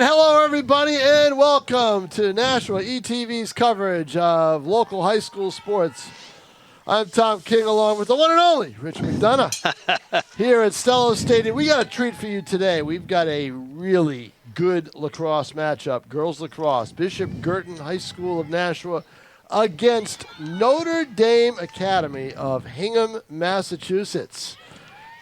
And hello, everybody, and welcome to Nashua ETV's coverage of local high school sports. I'm Tom King, along with the one and only Rich McDonough here at Stellos Stadium. We got a treat for you today. We've got a really good lacrosse matchup, girls lacrosse. Bishop Guertin High School of Nashua against Notre Dame Academy of Hingham, Massachusetts.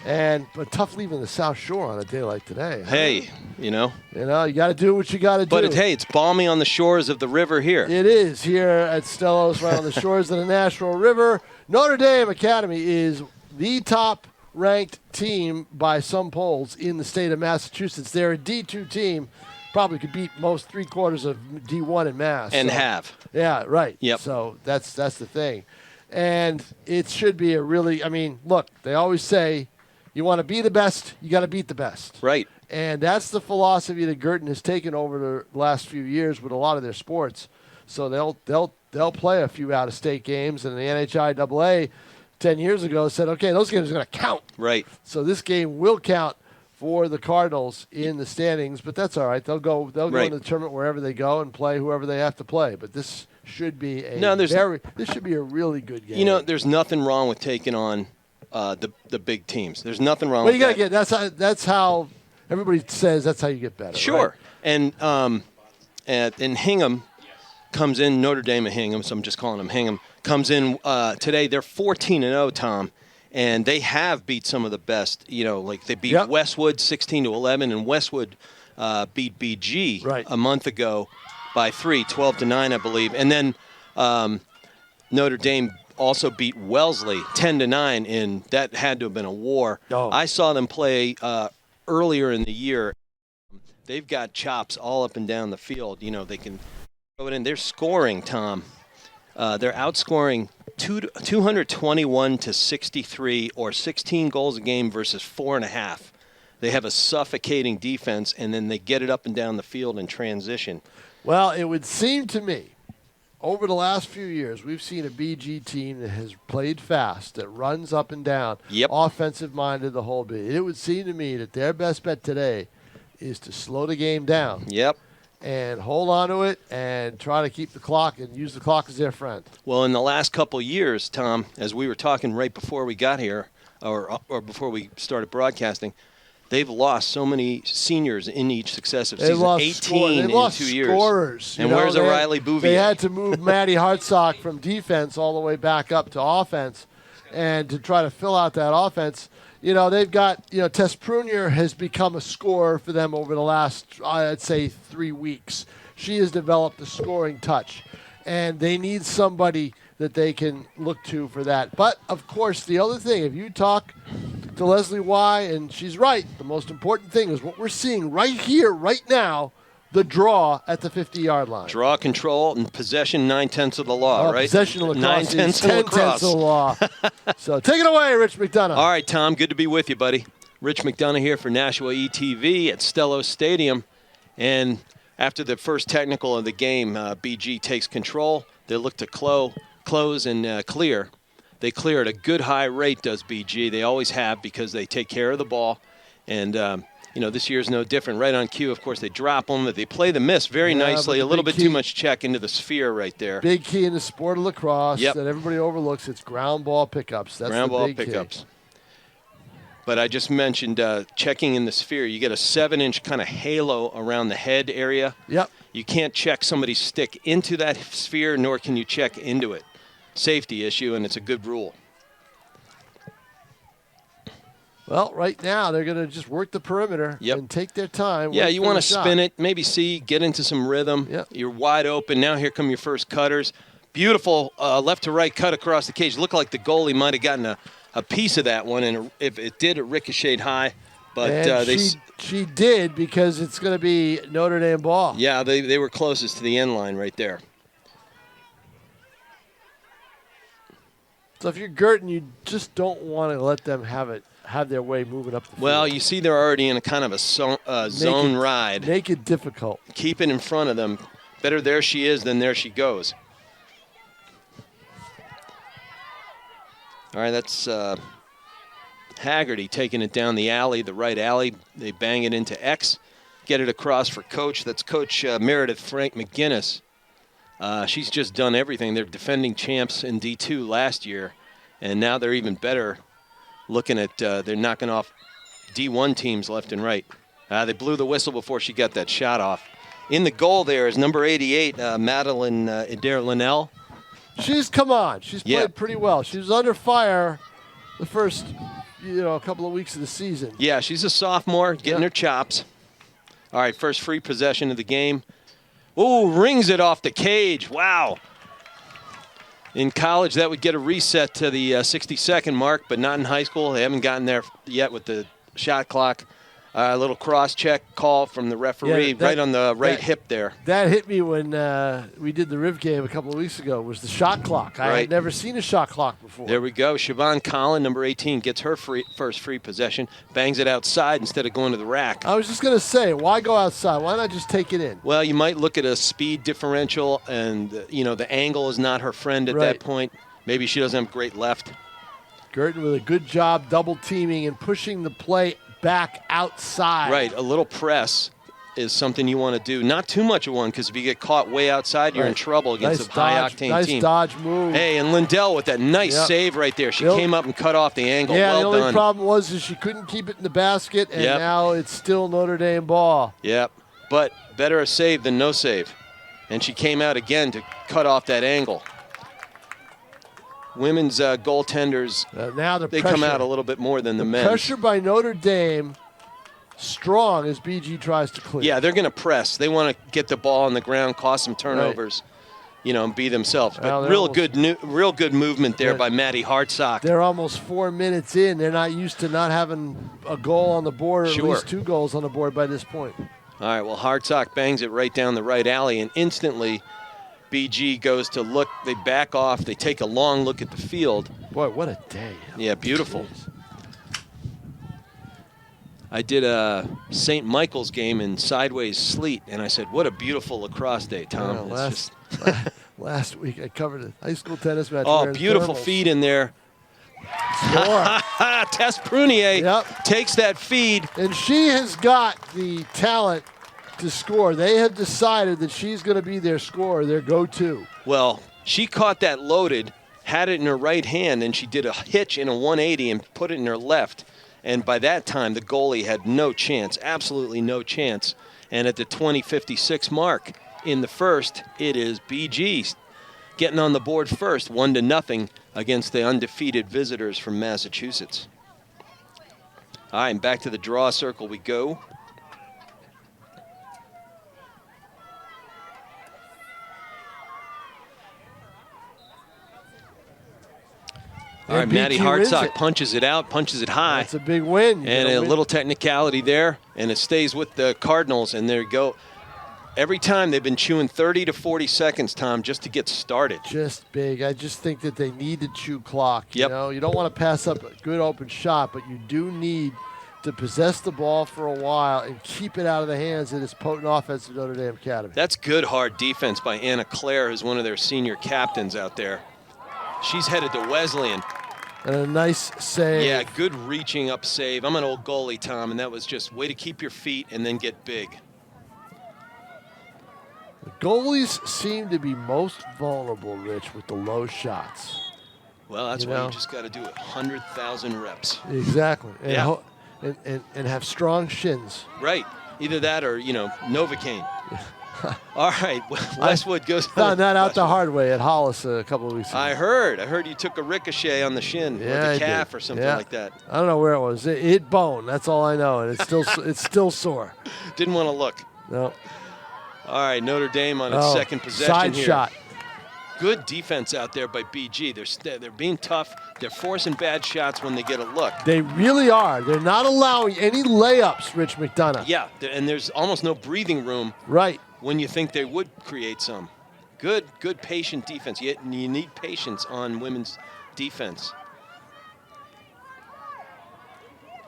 And but tough leaving the South Shore on a day like today. Huh? Hey, you know, you got to do what you got to do. But it's balmy on the shores of the river here. It is here at Stellos, right on the shores of the Nashua River. Notre Dame Academy is the top-ranked team by some polls in the state of Massachusetts. They're a D2 team. Probably could beat most three-quarters of D1 in Mass. And have. Yeah, right. Yep. So that's the thing. And it should be a really, look, they always say, you want to be the best, you got to beat the best. Right. And that's the philosophy that Guertin has taken over the last few years with a lot of their sports. So they'll play a few out-of-state games, and the NHIAA 10 years ago said, okay, those games are going to count. Right. So this game will count for the Cardinals in the standings, but that's all right. They'll go in the tournament wherever they go and play whoever they have to play. But this should be this should be a really good game. You know, there's nothing wrong with taking on the big teams. There's nothing wrong with that. You got to get that's how everybody says that's how you get better. Sure. Right? And Hingham comes in, Notre Dame of Hingham, so I'm just calling them Hingham, comes in today. They're 14-0, Tom, and they have beat some of the best. You know, like they beat Westwood 16-11, and Westwood beat BG a month ago by 12-9, I believe. And then Notre Dame also beat Wellesley 10-9, and that had to have been a war. Oh. I saw them play earlier in the year. They've got chops all up and down the field. You know, they can throw it in. They're scoring, Tom. They're outscoring 221 to 63, or 16 goals a game versus 4.5. They have a suffocating defense, and then they get it up and down the field in transition. Well, it would seem to me, over the last few years, we've seen a BG team that has played fast, that runs up and down, offensive-minded the whole bit. It would seem to me that their best bet today is to slow the game down. Yep. And hold on to it and try to keep the clock and use the clock as their friend. Well, in the last couple of years, Tom, as we were talking right before we got here, or before we started broadcasting, they've lost so many seniors in each successive season. 18 in 2 years. Scorers. And where's O'Reilly Bouvier? They had to move Matty Hartsock from defense all the way back up to offense, and to try to fill out that offense. You know, they've got, Tess Prunier has become a scorer for them over the last, I'd say, 3 weeks. She has developed a scoring touch, and they need somebody that they can look to for that. But, of course, the other thing, if you talk to Leslie Y, and she's right, the most important thing is what we're seeing right here, right now, the draw at the 50-yard line. Draw control and possession, 9/10 of the law, right? Possession of lacrosse 9/10 is 10/10 of the law. So take it away, Rich McDonough. All right, Tom, good to be with you, buddy. Rich McDonough here for Nashua ETV at Stellos Stadium. And after the first technical of the game, BG takes control. They look to close and clear. They clear at a good high rate, does BG. They always have, because they take care of the ball. And this year's no different. Right on cue, of course, they drop them. They play the miss very nicely. A little bit too much check into the sphere right there. Big key in the sport of lacrosse that everybody overlooks. It's ground ball pickups. That's ground the ball big pickups. Key. But I just mentioned checking in the sphere. You get a 7-inch kind of halo around the head area. Yep. You can't check somebody's stick into that sphere, nor can you check into it. Safety issue, and it's a good rule. Well, right now they're going to just work the perimeter and take their time. Yeah, you want to spin it, maybe get into some rhythm. Yep. You're wide open. Now here come your first cutters. Beautiful left to right cut across the cage. Looked like the goalie might have gotten a piece of that one, and if it did, it ricocheted high. But she did, because it's going to be Notre Dame ball. Yeah, they were closest to the end line right there. So if you're Guertin, you just don't want to let them have their way moving up the field. Well, you see they're already in a kind of a zone ride. Make it difficult. Keep it in front of them. Better there she is than there she goes. All right, that's Haggerty taking it down the alley, the right alley. They bang it into X. get it across for Coach. That's Coach Meredith Frank McGinnis. She's just done everything. They're defending champs in D2 last year, and now they're even better looking at they're knocking off D1 teams left and right. They blew the whistle before she got that shot off. In the goal there is number 88, Madeline Adair-Linnell. She's played pretty well. She was under fire the first, a couple of weeks of the season. Yeah, she's a sophomore, getting her chops. All right, first free possession of the game. Ooh, rings it off the cage. Wow. In college, that would get a reset to the 60-second mark, but not in high school. They haven't gotten there yet with the shot clock. A little cross-check call from the referee right on the right hip there. That hit me when we did the Riv game a couple of weeks ago, was the shot clock. I had never seen a shot clock before. There we go. Siobhan Collin, number 18, gets her first free possession, bangs it outside instead of going to the rack. I was just going to say, why go outside? Why not just take it in? Well, you might look at a speed differential, and the angle is not her friend at that point. Maybe she doesn't have great left. Guertin with a good job double-teaming and pushing the play back outside. Right, a little press is something you want to do. Not too much of one, because if you get caught way outside, you're in trouble against a high-octane team. Nice dodge move. Hey, and Lindell with that nice save right there. She came up and cut off the angle. Yeah, well the only done. problem was she couldn't keep it in the basket, and now it's still Notre Dame ball. Yep, but better a save than no save. And she came out again to cut off that angle. Women's goaltenders, now they come out a little bit more than the men. Pressure by Notre Dame strong as BG tries to clear. Yeah, they're going to press. They want to get the ball on the ground, cause some turnovers, and be themselves. But real good movement there by Maddie Hartsock. They're almost 4 minutes in. They're not used to not having a goal on the board, or at least 2 goals on the board by this point. All right, well, Hartsock bangs it right down the right alley, and instantly BG goes to look. They back off. They take a long look at the field. Boy, what a day. Yeah, beautiful. I did a St. Michael's game in sideways sleet, and I said, what a beautiful lacrosse day, Tom. Last week I covered a high school tennis match. Oh, beautiful feed in there. Tess Prunier takes that feed. And she has got the talent to score. They have decided that she's going to be their scorer, their go-to. Well, she caught that loaded, had it in her right hand, and she did a hitch in a 180 and put it in her left. And by that time, the goalie had no chance, absolutely no chance. And at the 20:56 mark in the first, it is BG getting on the board first, 1-0 against the undefeated visitors from Massachusetts. All right, and back to the draw circle we go. All right, Maddie Hartsock punches it out, punches it high. That's a big win. And a little technicality there, and it stays with the Cardinals, and there you go. Every time they've been chewing 30 to 40 seconds, Tom, just to get started. Just big. I just think that they need to chew clock. Yep. You don't want to pass up a good open shot, but you do need to possess the ball for a while and keep it out of the hands of this potent offense of Notre Dame Academy. That's good hard defense by Anna Claire, who's one of their senior captains out there. She's headed to Wesleyan. And a nice save. Yeah, good reaching up save. I'm an old goalie, Tom, and that was just way to keep your feet and then get big. The goalies seem to be most vulnerable, Rich, with the low shots. Well, that's why you just got to do 100,000 reps. Exactly. And have strong shins. Right. Either that or, Novocaine. All right, Westwood goes. Found that out the hard way at Hollis a couple of weeks ago. I heard you took a ricochet on the shin or the calf or something like that. I don't know where it was. It hit bone. That's all I know, and it's still sore. Didn't want to look. No. All right, Notre Dame on its second possession side here. Shot. Good defense out there by BG. They're being tough. They're forcing bad shots when they get a look. They really are. They're not allowing any layups, Rich McDonough. Yeah, and there's almost no breathing room. Right. When you think they would create some. Good patient defense. You need patience on women's defense.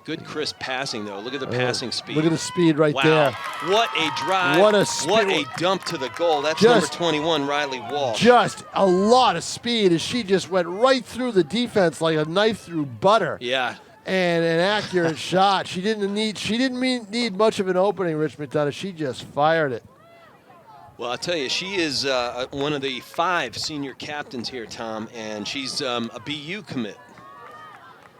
Good crisp passing, though. Look at the passing speed. Look at the speed right there. What a drive. What a speed. What a dump to the goal. That's number 21, Riley Walsh. Just a lot of speed as she just went right through the defense like a knife through butter. Yeah. and an accurate shot. She didn't need much of an opening, Rich McDonough. She just fired it. Well, I'll tell you, she is one of the 5 senior captains here, Tom, and she's a BU commit.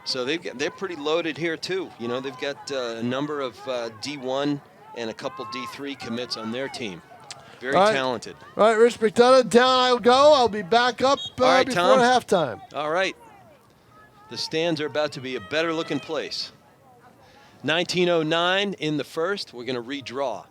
So they're pretty loaded here, too. You know, they've got a number of D1 and a couple D3 commits on their team. Very talented. All right, Rich McDonough, down I'll go. I'll be back up before Tom. halftime. All right. The stands are about to be a better-looking place. 1909 in the first. We're going to redraw.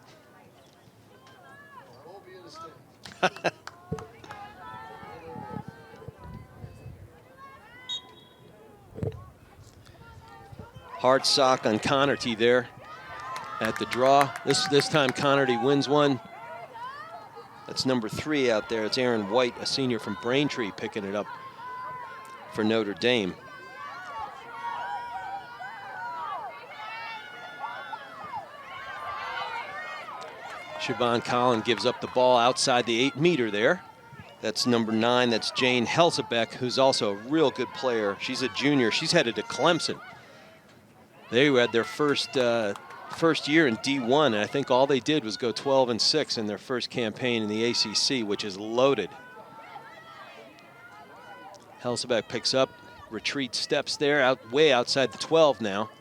Hard sock on Connerty there at the draw. This time Connerty wins one. That's number 3 out there. It's Aaron White, a senior from Braintree, picking it up for Notre Dame. Siobhan Collin gives up the ball outside the 8-meter there. That's number 9. That's Jane Helzebeck, who's also a real good player. She's a junior. She's headed to Clemson. They had their first year in D1, and I think all they did was go 12-6 in their first campaign in the ACC, which is loaded. Helzebeck picks up, retreat steps there, way outside the 12 now.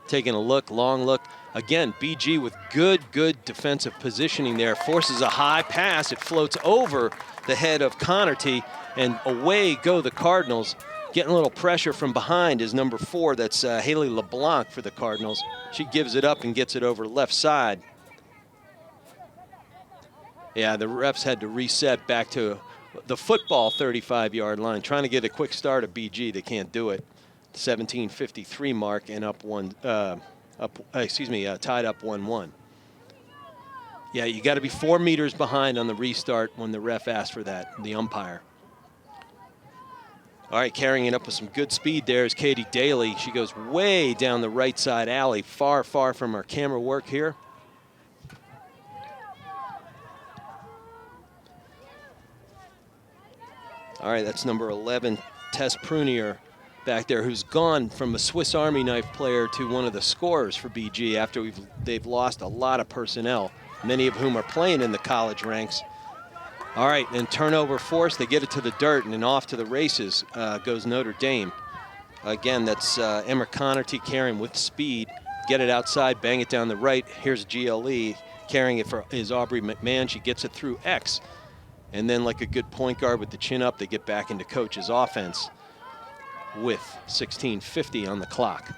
Taking a look, long look. Again, BG with good defensive positioning there. Forces a high pass. It floats over the head of Connerty, and away go the Cardinals. Getting a little pressure from behind is number 4. That's Haley LeBlanc for the Cardinals. She gives it up and gets it over left side. Yeah, the refs had to reset back to the football 35-yard line, trying to get a quick start at BG. They can't do it. 17:53 mark and tied up 1-1. Yeah, you got to be 4 meters behind on the restart when the ref asks for that, the umpire. All right, carrying it up with some good speed there is Katie Daly. She goes way down the right side alley, far from our camera work here. All right, that's number 11, Tess Prunier, back there, who's gone from a Swiss Army knife player to one of the scorers for BG after they've lost a lot of personnel, many of whom are playing in the college ranks. All right, and turnover force, they get it to the dirt, and then off to the races goes Notre Dame. Again, that's Emma Connerty carrying with speed. Get it outside, bang it down the right. Here's GLE. Carrying it is Aubrey McMahon. She gets it through X. And then like a good point guard with the chin up, they get back into coach's offense with 16:50 on the clock.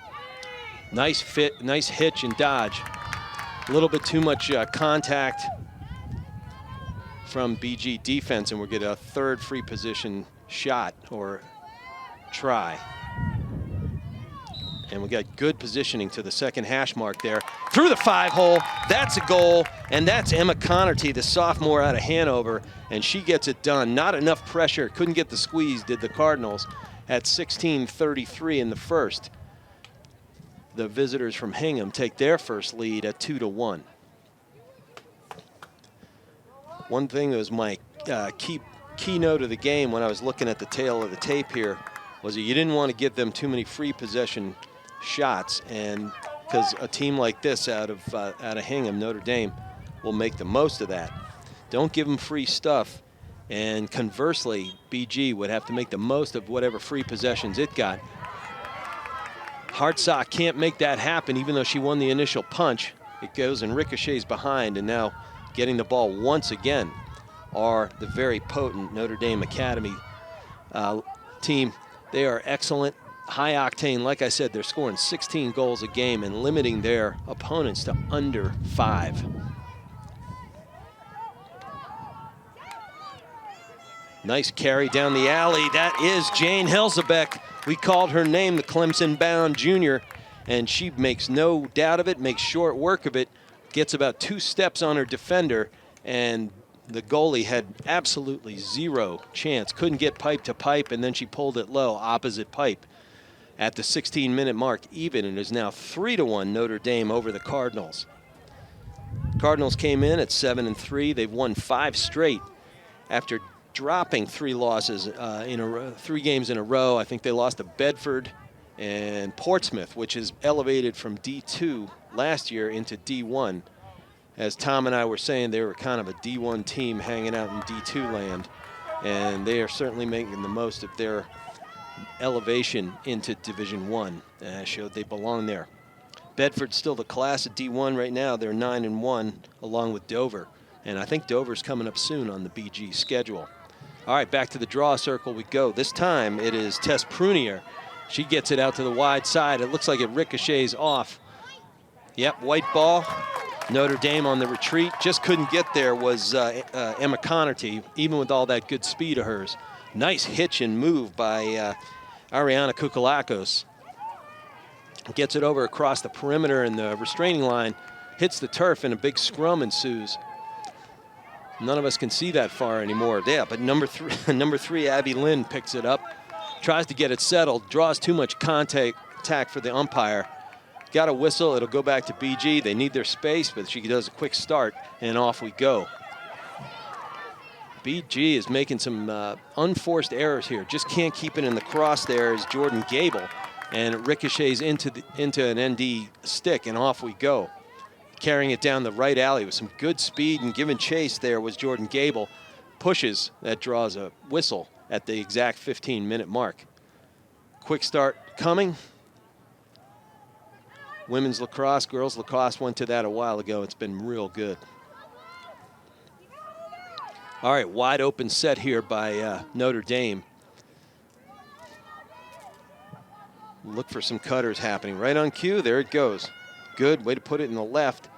Nice fit, nice hitch and dodge. A little bit too much contact from BG defense, and we'll get a third free position shot or try. And we got good positioning to the second hash mark there. Through the 5-hole, that's a goal, and that's Emma Connerty, the sophomore out of Hanover, and she gets it done. Not enough pressure, couldn't get the squeeze, did the Cardinals, at 16:33 in the first. The visitors from Hingham take their first lead at 2-1. One thing that was my keynote of the game when I was looking at the tail of the tape here was that you didn't want to give them too many free possession shots, and because a team like this out of Hingham, Notre Dame, will make the most of that. Don't give them free stuff, and conversely, BG would have to make the most of whatever free possessions it got. Hartsock can't make that happen, even though she won the initial punch. It goes and ricochets behind, and now getting the ball once again are the very potent Notre Dame Academy team. They are excellent, high octane. Like I said, they're scoring 16 goals a game and limiting their opponents to under 5. Nice carry down the alley. That is Jane Helzebeck. We called her name the Clemson-bound junior, and she makes no doubt of it, makes short work of it, gets about 2 steps on her defender, and the goalie had absolutely zero chance. Couldn't get pipe to pipe, and then she pulled it low, opposite pipe. At the 16-minute mark, even, and is now 3-1 Notre Dame over the Cardinals. Cardinals came in at 7-3. They've won 5 straight after dropping 3 losses 3 games in a row. I think they lost to Bedford And Portsmouth, which is elevated from D2 last year into D1. As Tom and I were saying, they were kind of a D1 team hanging out in D2 land, and they are certainly making the most of their elevation into Division One. Showed they belong there. Bedford's still the class at D1 right now. They're 9-1, along with Dover, and I think Dover's coming up soon on the BG schedule. All right, back to the draw circle we go. This time it is Tess Prunier. She gets it out to the wide side. It looks like it ricochets off. Yep, white ball. Notre Dame on the retreat. Just couldn't get there was Emma Connerty, even with all that good speed of hers. Nice hitch and move by Ariana Kukalakos. Gets it over across the perimeter and the restraining line. Hits the turf and a big scrum ensues. None of us can see that far anymore. Yeah, but number three, Abby Lynn picks it up. Tries to get it settled. Draws too much contact for the umpire. Got a whistle. It'll go back to BG. They need their space, but she does a quick start, and off we go. BG is making some unforced errors here. Just can't keep it in the cross there as Jordan Gable, and it ricochets into an ND stick, and off we go. Carrying it down the right alley with some good speed and giving chase there was Jordan Gable. Pushes, that draws a whistle at the exact 15-minute mark. Quick start coming. Women's lacrosse, girls lacrosse went to that a while ago. It's been real good. All right, wide open set here by Notre Dame. Look for some cutters happening. Right on cue, there it goes. Good, way to put it in the left.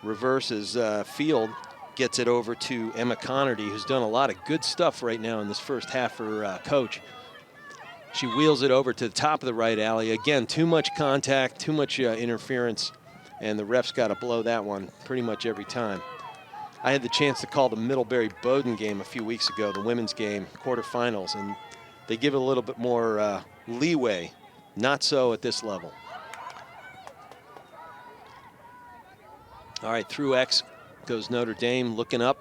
Reverses field, gets it over to Emma Connerty, who's done a lot of good stuff right now in this first half for coach. She wheels it over to the top of the right alley. Again, too much contact, too much interference, and the ref's got to blow that one pretty much every time. I had the chance to call the Middlebury-Bowdoin game a few weeks ago, the women's game, quarterfinals, and they give it a little bit more leeway. Not so at this level. All right, through X goes Notre Dame, looking up.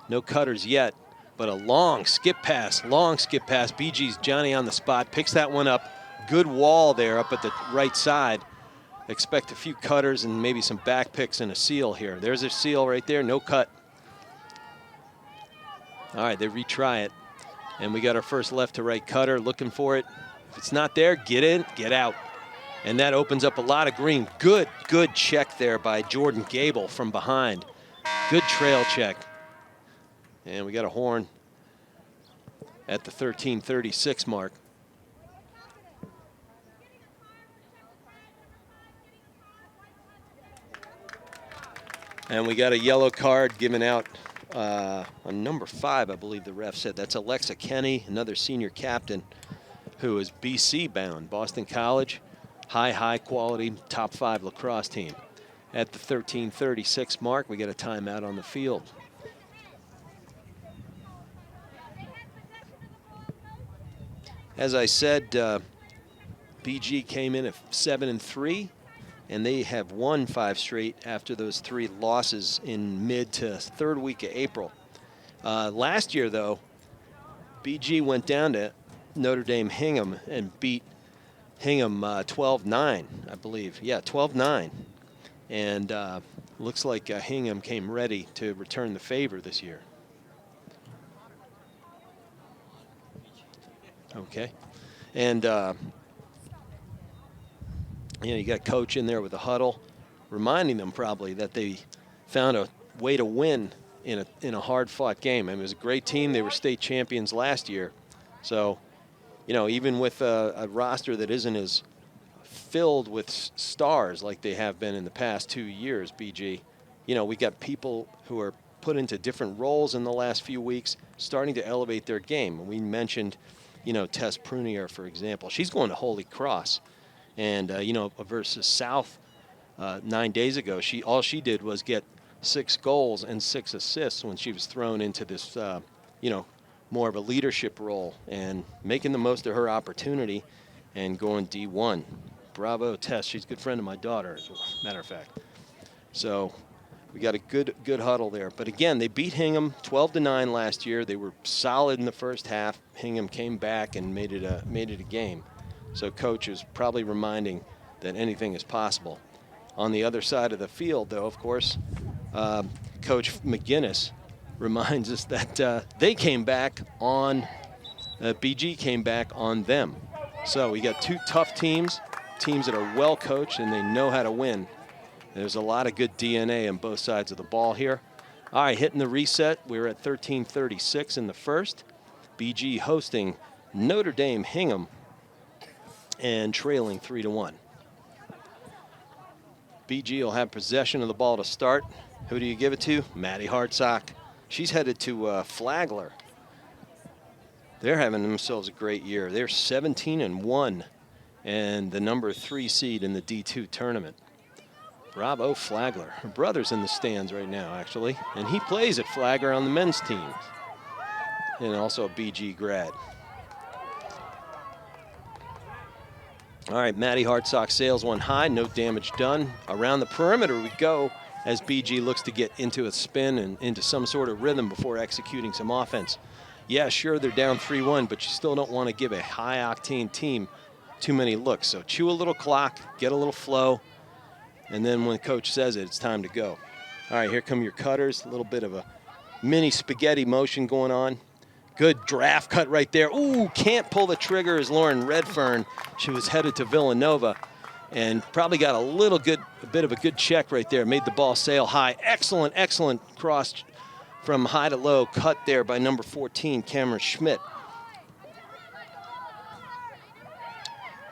No cutters yet, but a long skip pass. BG's Johnny on the spot, picks that one up. Good wall there up at the right side. Expect a few cutters and maybe some back picks and a seal here. There's a seal right there, no cut. All right, they retry it. And we got our first left to right cutter looking for it. If it's not there, get in, get out. And that opens up a lot of green. Good check there by Jordan Gable from behind. Good trail check. And we got a horn at the 13:36 mark. And we got a yellow card given out on number 5, I believe the ref said. That's Alexa Kenny, another senior captain who is BC bound, Boston College. High quality, top 5 lacrosse team. At the 13:36 mark, we get a timeout on the field. As I said, BG came in at 7-3, and they have won 5 straight after those 3 losses in mid to third week of April. Last year, though, BG went down to Notre Dame Hingham and beat Hingham 12-9, I believe. Yeah, 12-9. And looks like Hingham came ready to return the favor this year. Okay. And, you got coach in there with the huddle, reminding them probably that they found a way to win in a hard-fought game. I mean, it was a great team. They were state champions last year. So, even with a roster that isn't as filled with stars like they have been in the past 2 years, BG, we got people who are put into different roles in the last few weeks, starting to elevate their game. We mentioned, Tess Prunier, for example. She's going to Holy Cross. And, versus South 9 days ago, all she did was get 6 goals and 6 assists when she was thrown into this, more of a leadership role and making the most of her opportunity and going D1. Bravo, Tess. She's a good friend of my daughter, as a matter of fact. So we got a good huddle there. But again, they beat Hingham 12-9 last year. They were solid in the first half. Hingham came back and made it a game. So coach is probably reminding that anything is possible. On the other side of the field, though, of course, Coach McGinnis reminds us that they came back on, BG came back on them. So we got two tough teams that are well coached and they know how to win. There's a lot of good DNA on both sides of the ball here. All right, hitting the reset. We're at 13:36 in the first. BG hosting Notre Dame Hingham and trailing 3-1. BG will have possession of the ball to start. Who do you give it to? Maddie Hartsock. She's headed to Flagler. They're having themselves a great year. They're 17-1 and the number 3 seed in the D2 tournament. Bravo Flagler. Her brother's in the stands right now, actually, and he plays at Flagler on the men's teams, and also a BG grad. All right, Maddie Hartsock sails one high, no damage done. Around the perimeter we go as BG looks to get into a spin and into some sort of rhythm before executing some offense. Yeah, sure, they're down 3-1, but you still don't want to give a high-octane team too many looks. So chew a little clock, get a little flow, and then when coach says it, it's time to go. All right, here come your cutters. A little bit of a mini spaghetti motion going on. Good draft cut right there. Ooh, can't pull the trigger as Lauren Redfern. She was headed to Villanova and probably got a bit of a good check right there. Made the ball sail high. Excellent, excellent cross from high to low. Cut there by number 14, Cameron Schmidt.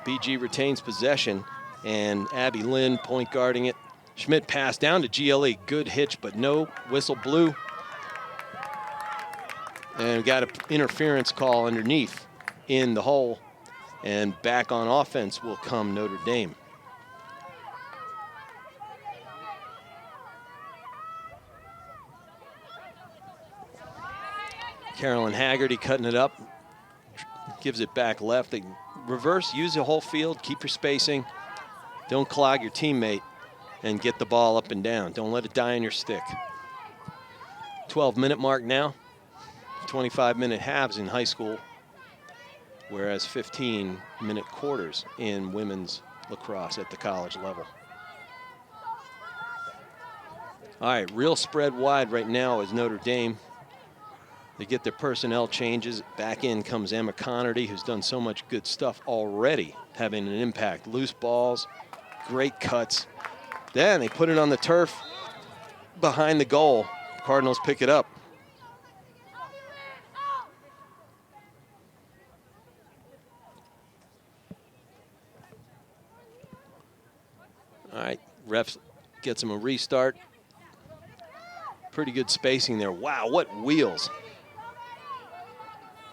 BG retains possession, and Abby Lynn point guarding it. Schmidt passed down to GLE. Good hitch, but no whistle blew. And we got an interference call underneath in the hole. And back on offense will come Notre Dame. Carolyn Haggerty cutting it up. Gives it back left. They reverse, use the whole field, keep your spacing. Don't clog your teammate and get the ball up and down. Don't let it die on your stick. 12-minute mark now. 25-minute halves in high school, whereas 15-minute quarters in women's lacrosse at the college level. All right, real spread wide right now is Notre Dame. They get their personnel changes. Back in comes Emma Connerty, who's done so much good stuff already, having an impact. Loose balls, great cuts. Then they put it on the turf behind the goal. Cardinals pick it up. All right, refs gets him a restart. Pretty good spacing there. Wow, what wheels.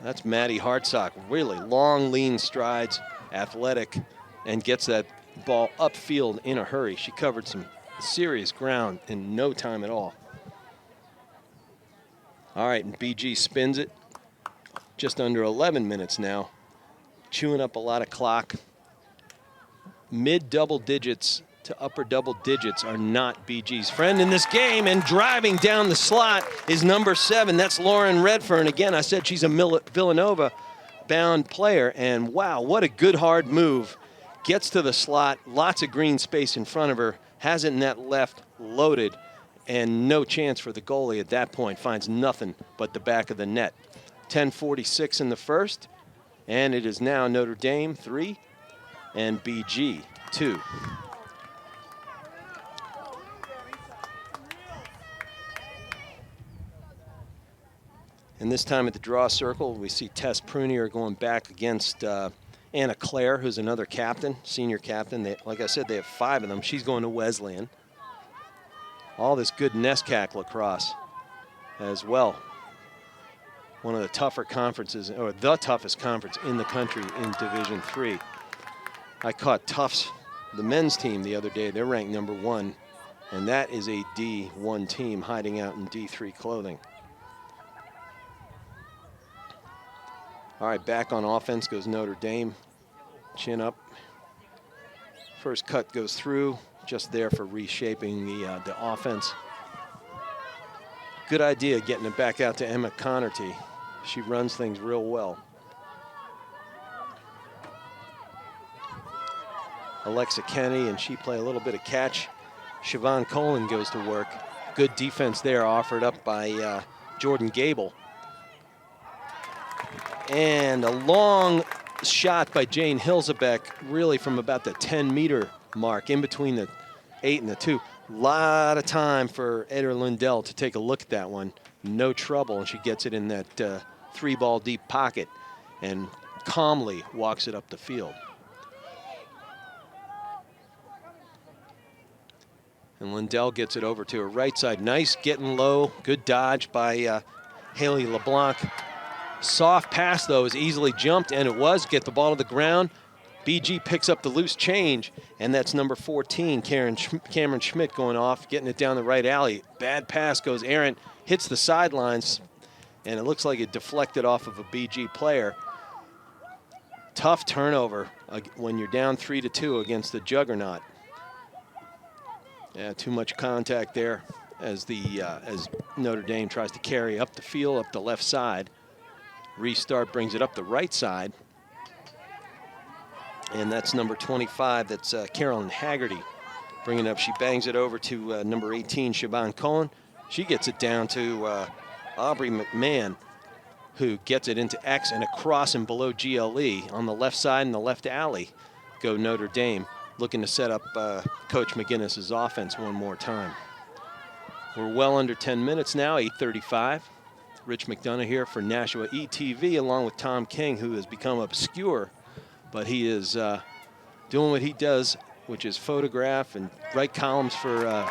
That's Maddie Hartsock. Really long, lean strides, athletic, and gets that ball upfield in a hurry. She covered some serious ground in no time at all. All right, and BG spins it. Just under 11 minutes now. Chewing up a lot of clock. Mid double digits to upper double digits are not BG's friend in this game, and driving down the slot is number 7. That's Lauren Redfern. Again, I said she's a Villanova-bound player, and wow, what a good hard move. Gets to the slot, lots of green space in front of her, has it in that left, loaded, and no chance for the goalie at that point. Finds nothing but the back of the net. 10:46 in the first, and it is now Notre Dame 3 and BG 2. And this time at the draw circle, we see Tess Prunier going back against Anna Claire, who's another captain, senior captain. Like I said, they have 5 of them. She's going to Wesleyan. All this good NESCAC lacrosse as well. One of the tougher conferences, or the toughest conference in the country in Division III. I caught Tufts, the men's team, the other day. They're ranked number 1, and that is a D1 team hiding out in D3 clothing. All right, back on offense goes Notre Dame. Chin up. First cut goes through, just there for reshaping the offense. Good idea getting it back out to Emma Connerty. She runs things real well. Alexa Kenny, and she play a little bit of catch. Siobhan Colin goes to work. Good defense there offered up by Jordan Gable. And a long shot by Jane Hilzebeck, really from about the 10-meter mark, in between the 8 and the 2. Lot of time for Eder Lindell to take a look at that one. No trouble, and she gets it in that 3-ball deep pocket and calmly walks it up the field. And Lindell gets it over to her right side. Nice getting low. Good dodge by Haley LeBlanc. Soft pass, though, is easily jumped, and it was. Get the ball to the ground. BG picks up the loose change, and that's number 14, Cameron Schmidt, going off, getting it down the right alley. Bad pass goes errant, hits the sidelines, and it looks like it deflected off of a BG player. Tough turnover when you're down 3-2 against the juggernaut. Yeah, too much contact there as Notre Dame tries to carry up the field, up the left side. Restart brings it up the right side. And that's number 25, that's Carolyn Haggerty bringing it up. She bangs it over to number 18, Siobhan Cohen. She gets it down to Aubrey McMahon, who gets it into X and across and below GLE on the left side in the left alley. Go Notre Dame, looking to set up Coach McGinnis's offense one more time. We're well under 10 minutes now, 8:35. Rich McDonough here for Nashua ETV, along with Tom King, who has become obscure, but he is doing what he does, which is photograph and write columns for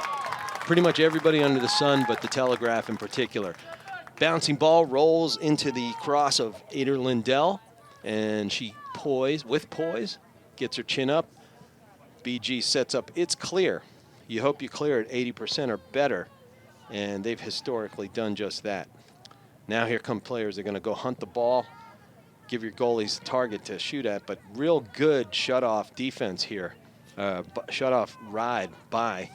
pretty much everybody under the sun, but the Telegraph in particular. Bouncing ball rolls into the cross of Eder Lindell, and she with poise, gets her chin up. BG sets up, it's clear. You hope you clear it 80% or better, and they've historically done just that. Now here come players. They're going to go hunt the ball, give your goalies a target to shoot at, but real good shutoff defense here. Shutoff ride by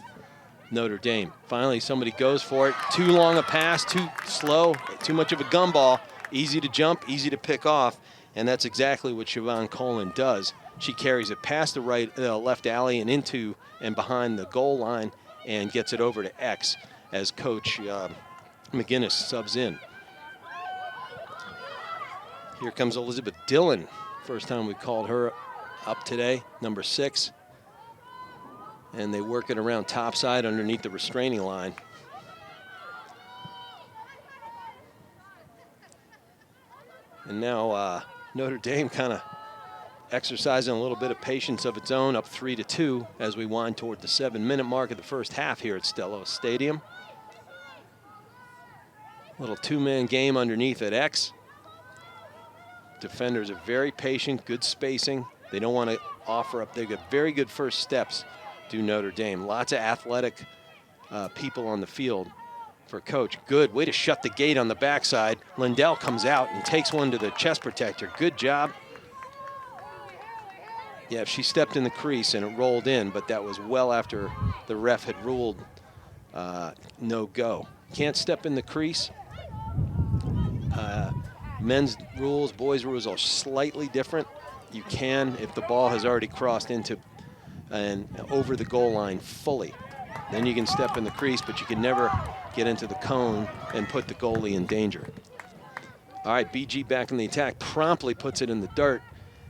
Notre Dame. Finally, somebody goes for it. Too long a pass, too slow, too much of a gumball. Easy to jump, easy to pick off, and that's exactly what Siobhan Colin does. She carries it past the left alley and into and behind the goal line and gets it over to X as Coach McGinnis subs in. Here comes Elizabeth Dillon. First time we called her up today, number 6. And they work it around topside underneath the restraining line. And now Notre Dame kind of exercising a little bit of patience of its own, up 3-2 as we wind toward the 7-minute mark of the first half here at Stellos Stadium. Little 2-man game underneath at X. Defenders are very patient, good spacing. They don't want to offer up. They've got very good first steps, do Notre Dame. Lots of athletic people on the field for Coach. Good way to shut the gate on the backside. Lindell comes out and takes one to the chest protector. Good job. Yeah, she stepped in the crease and it rolled in, but that was well after the ref had ruled no go. Can't step in the crease. Men's rules, boys' rules are slightly different. You can if the ball has already crossed into and over the goal line fully. Then you can step in the crease, but you can never get into the cone and put the goalie in danger. All right, BG back in the attack, promptly puts it in the dirt,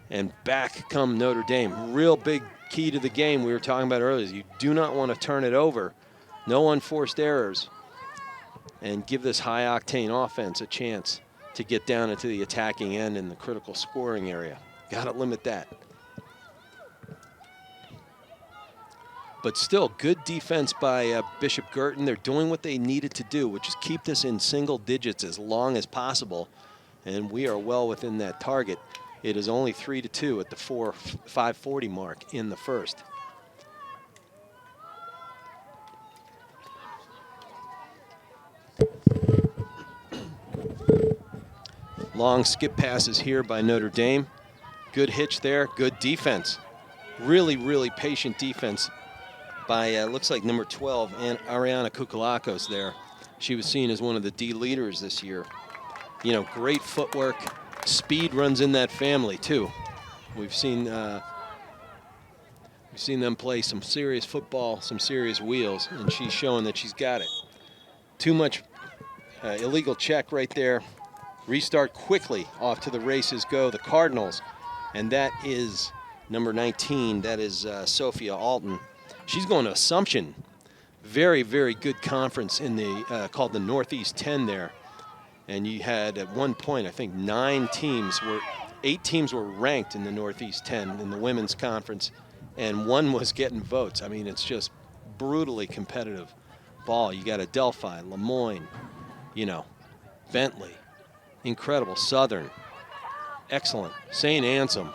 and back come Notre Dame. Real big key to the game we were talking about earlier is you do not want to turn it over. No unforced errors, and give this high-octane offense a chance to get down into the attacking end in the critical scoring area. Got to limit that. But still, good defense by Bishop Guertin. They're doing what they needed to do, which is keep this in single digits as long as possible. And we are well within that target. It is only 3-2 at the 5:40 mark in the first. Long skip passes here by Notre Dame. Good hitch there, good defense. Really, really patient defense by, looks like number 12, and Ariana Kukalakos there. She was seen as one of the D leaders this year. You know, great footwork. Speed runs in that family, too. We've seen We've seen them play some serious football, some serious wheels, and she's showing that she's got it. Too much illegal check right there. Restart quickly. Off to the races go the Cardinals, and that is number 19. That is Sophia Alton. She's going to Assumption. Very, very good conference in the called the Northeast 10 there. And you had at one point, I think 8 teams were ranked in the Northeast 10 in the women's conference, and one was getting votes. I mean, it's just brutally competitive ball. You got Adelphi, Lemoyne, Bentley, incredible, Southern, excellent, St. Anselm.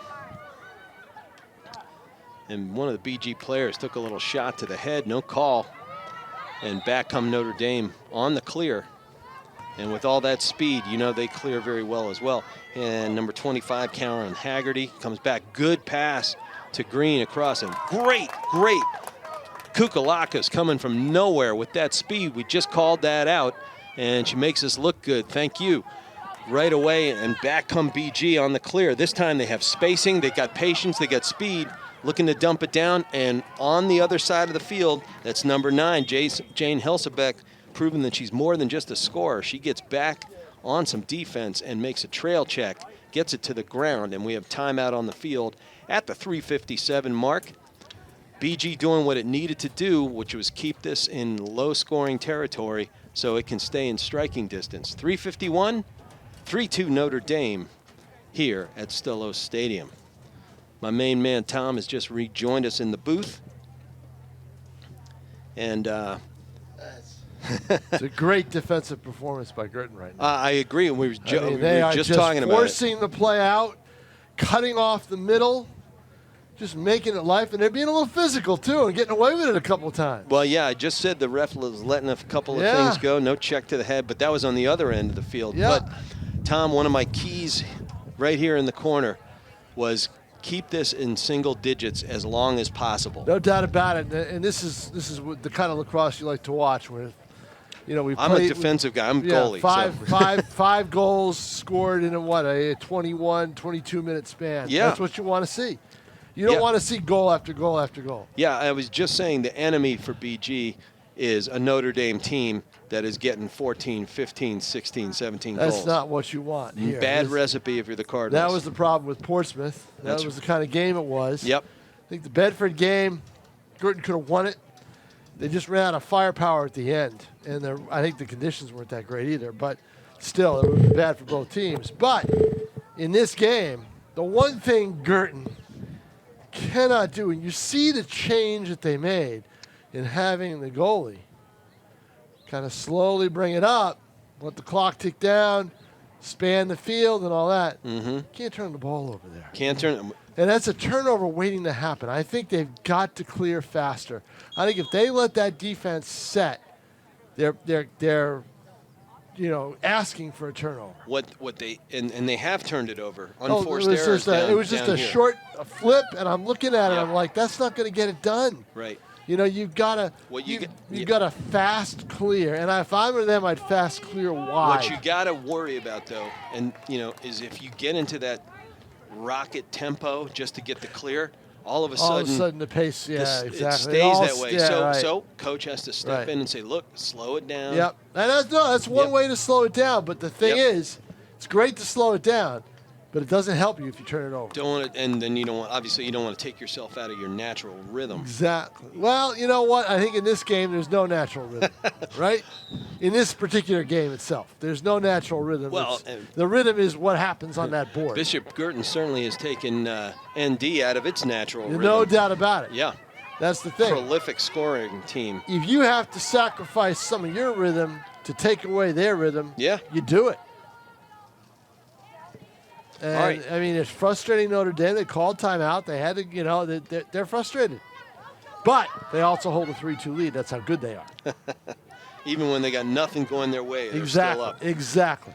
And one of the BG players took a little shot to the head, no call. And back come Notre Dame on the clear. And with all that speed, they clear very well as well. And number 25, Karen Haggerty, comes back. Good pass to Green across. And great Kukalaka's coming from nowhere with that speed. We just called that out. And she makes us look good. Thank you. Right away, and back come BG on the clear. This time they have spacing. They got patience. They got speed. Looking to dump it down, and on the other side of the field, that's number 9, Jane Helsebeck, proving that she's more than just a scorer. She gets back on some defense and makes a trail check, gets it to the ground, and we have timeout on the field at the 3:57 mark. BG doing what it needed to do, which was keep this in low-scoring territory so it can stay in striking distance. 3:51, 3-2 Notre Dame here at Stellos Stadium. My main man, Tom, has just rejoined us in the booth. And it's a great defensive performance by Guertin right now. I agree. We were, they are just talking about it. Forcing the play out, cutting off the middle, just making it life. And they're being a little physical, too, and getting away with it a couple of times. Well, yeah, I just said the ref was letting a couple of things go. No check to the head, but that was on the other end of the field. Yeah. But, Tom, one of my keys right here in the corner was – keep this in single digits as long as possible. No doubt about it. And this is the kind of lacrosse you like to watch. Where, I'm a defensive guy. I'm goalie. Five goals scored in a 21, 22-minute span. Yeah. That's what you want to see. You don't want to see goal after goal after goal. Yeah, I was just saying the enemy for BG is a Notre Dame team that is getting 14, 15, 16, 17 goals. That's not what you want here. Bad recipe if you're the Cardinals. That was the problem with Portsmouth. That was the kind of game it was. Yep. I think the Bedford game, Guertin could have won it. They just ran out of firepower at the end. And I think the conditions weren't that great either. But still, it would be bad for both teams. But in this game, the one thing Guertin cannot do, and you see the change that they made in having the goalie kind of slowly bring it up, let the clock tick down, span the field and all that. Mm-hmm. Can't turn the ball over there. Can't turn. And that's a turnover waiting to happen. I think they've got to clear faster. I think if they let that defense set, they're asking for a turnover. What they and they have turned it over. Unforced it was errors. It was just a here. short flip, and I'm looking at it. Yep. I'm like, that's not going to get it done. Right. You've got to you got to fast clear, and if I were them, I'd fast clear wide. What you got to worry about though, and is if you get into that rocket tempo just to get the clear, all of a sudden the pace, exactly. It stays that way. Right. So coach has to step in and say, look, slow it down. Yep, and that's one way to slow it down. But the thing is, it's great to slow it down, but it doesn't help you if you turn it over. Don't want it, and then you don't want to take yourself out of your natural rhythm. Exactly. Well, you know what? I think in this game there's no natural rhythm, right? In this particular game itself, there's no natural rhythm. Well, the rhythm is what happens on that board. Bishop Guertin certainly has taken ND out of its natural rhythm. No doubt about it. Yeah. That's the thing. Prolific scoring team. If you have to sacrifice some of your rhythm to take away their rhythm, you do it. And, all right. I mean, it's frustrating Notre Dame. They called timeout. They had to, they're frustrated. But they also hold a 3-2 lead. That's how good they are. Even when they got nothing going their way, they're still up. Exactly.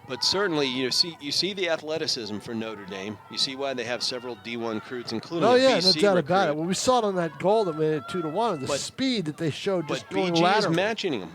But certainly, you see the athleticism for Notre Dame. You see why they have several D1 recruits, including a BC no doubt recruit. about it. Well, we saw it on that goal that made it 2-1. The speed that they showed just going BG laterally. is matching them.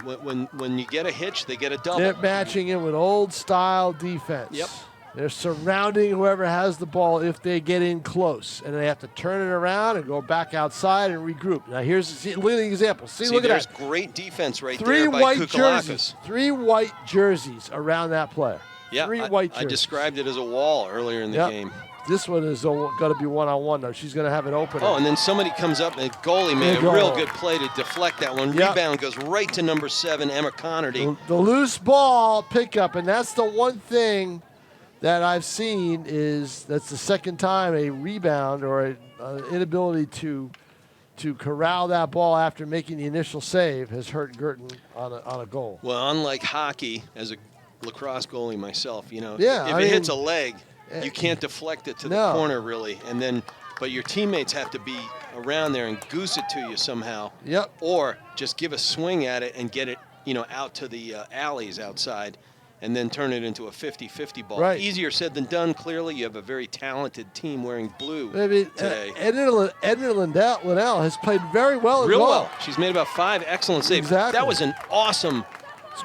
When you get a hitch, they get a double. They're matching it with old-style defense. Yep. They're surrounding whoever has the ball if they get in close, and they have to turn it around and go back outside and regroup. Now look at the example. Look at there's that. great defense right Three there by white Kukalakis. jerseys. 3 white jerseys around that player. Yeah, 3 white jerseys. I described it as a wall earlier in the game. This one is going to be one-on-one, though. She's going to have it open. Oh, and then somebody comes up, and the goalie made a real good play to deflect that one. Rebound goes right to number 7, Emma Connerty. The loose ball pickup, and that's the one thing that I've seen that's the second time a rebound or an inability to corral that ball after making the initial save has hurt Guertin on a goal. Well, unlike hockey, as a lacrosse goalie myself, if it hits a leg, you can't deflect it to the corner really, but your teammates have to be around there and goose it to you somehow. Yep. Or just give a swing at it and get it, out to the alleys outside, and then turn it into a 50-50 ball. Right. Easier said than done. Clearly, you have a very talented team wearing blue today. Edna Linnell has played very well. Real well. She's made about 5 excellent saves. Exactly. That was an awesome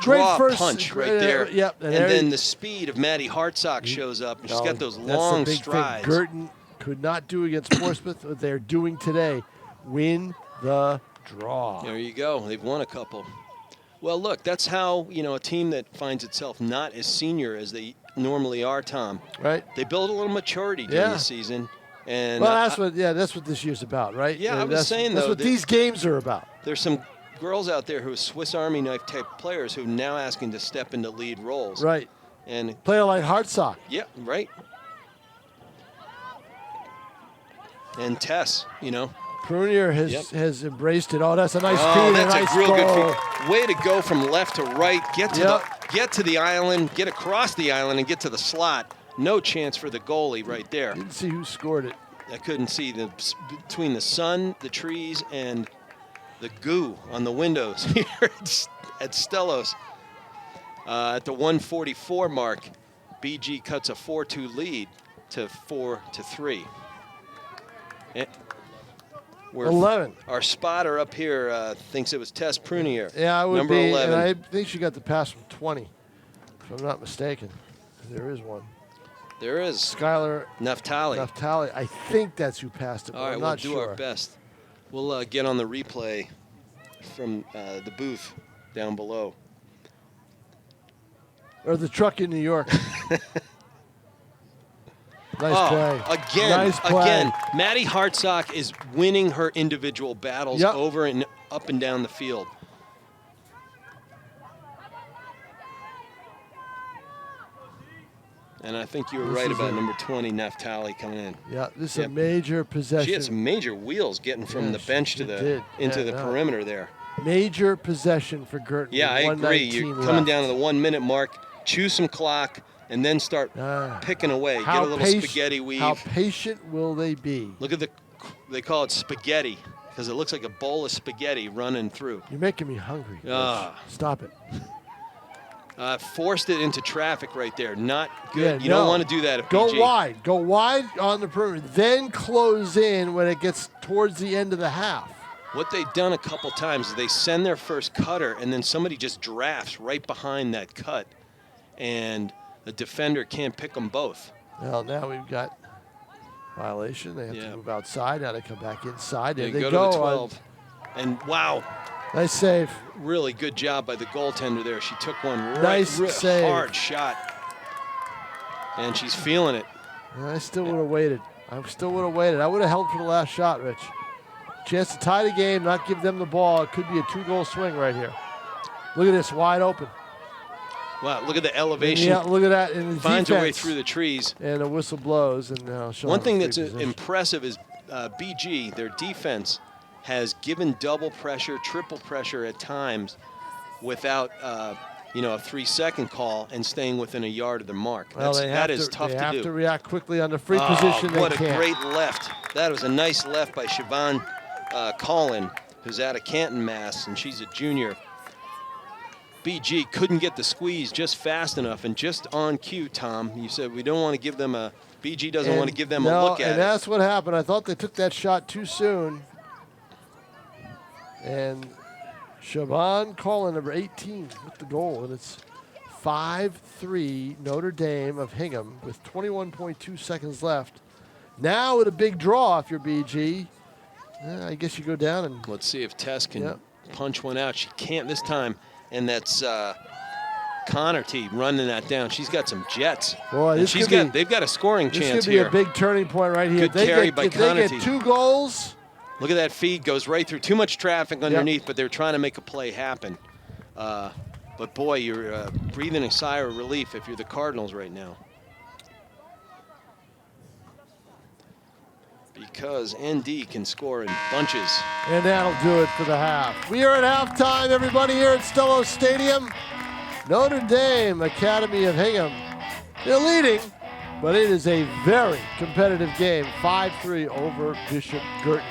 great draw first punch right there. Yep. And then the speed of Maddie Hartsock shows up, and she's got those long strides. Guertin could not do against Portsmouth what they're doing today. Win the draw. There you go. They've won a couple. Well, look, that's how, a team that finds itself not as senior as they normally are, Tom. Right. They build a little maturity during the season. And that's what this year's about, right? Yeah, I was saying, that's what these games are about. There's some girls out there who are Swiss Army knife type players who are now asking to step into lead roles. Right. And player like Hartsock. Yeah, right. And Tess, Prunier has embraced it. Oh, that's a nice feed. That's a real goal. good feed. Way to go from left to right. Get to the island, get across the island, and get to the slot. No chance for the goalie right there. Didn't see who scored it. I couldn't see between the sun, the trees, and the goo on the windows here at Stellos. At the 144 mark, BG cuts a 4-2 lead to 4-3. We're 11. Our spotter up here thinks it was Tess Prunier. Yeah, I would number be. 11. And I think she got the pass from 20, if I'm not mistaken. There is one. There is. Skylar Naftali. I think that's who passed it. All right, we'll do our best. We'll get on the replay from the booth down below. Or the truck in New York. Nice play. Again, Maddie Hartsock is winning her individual battles over and up and down the field. And I think you were right about number 20, Naftali, coming in. Yeah, this is a major possession. She had some major wheels getting from the bench to into the perimeter there. Major possession for Guertin. Yeah, I agree. You're coming down to the 1 minute mark, chew some clock, and then start picking away. Get a little spaghetti weave. How patient will they be? Look at they call it spaghetti because it looks like a bowl of spaghetti running through. You're making me hungry. Stop it. Forced it into traffic right there. Not good. You don't want to do that at Go BG. wide. Go wide on the perimeter. Then close in when it gets towards the end of the half. What they've done a couple times is they send their first cutter, and then somebody just drafts right behind that cut, and the defender can't pick them both. Well, now we've got violation. They have to move outside. Now they come back inside. There they go. To the 12. And wow. Nice save. Really good job by the goaltender there. She took one save. Hard shot. And she's feeling it. I still would have waited. I would have held for the last shot, Rich. Chance to tie the game, not give them the ball. It could be a 2-goal swing right here. Look at this, wide open. Wow, look at the elevation. Yeah, look at that. And the finds her way through the trees. And the whistle blows. And one thing that's impressive is BG, their defense, has given double pressure, triple pressure at times without a 3-second call and staying within a yard of the mark. That is tough to do. They have to react quickly on the free position. What a great left. That was a nice left by Siobhan Collin, who's out of Canton, Mass., and she's a junior. BG couldn't get the squeeze just fast enough, and just on cue, Tom, you said we don't want to give them BG doesn't want to give them a look at it. And that's what happened. I thought they took that shot too soon. And Siobhan Collin, number 18, with the goal, and it's 5-3 Notre Dame of Hingham with 21.2 seconds left. Now with a big draw if you're BG. I guess you go down and... Let's see if Tess can punch one out. She can't this time, and that's Connerty running that down. She's got some jets. Boy, this they've got a scoring chance here. This here. could be a big turning point right here. Good carry by Connerty. If they get 2 goals... Look at that feed, goes right through. Too much traffic underneath, but they're trying to make a play happen. But boy, you're breathing a sigh of relief if you're the Cardinals right now. Because ND can score in bunches. And that'll do it for the half. We are at halftime, everybody, here at Stellos Stadium. Notre Dame Academy of Hingham. They're leading, but it is a very competitive game. 5-3 over Bishop Guertin.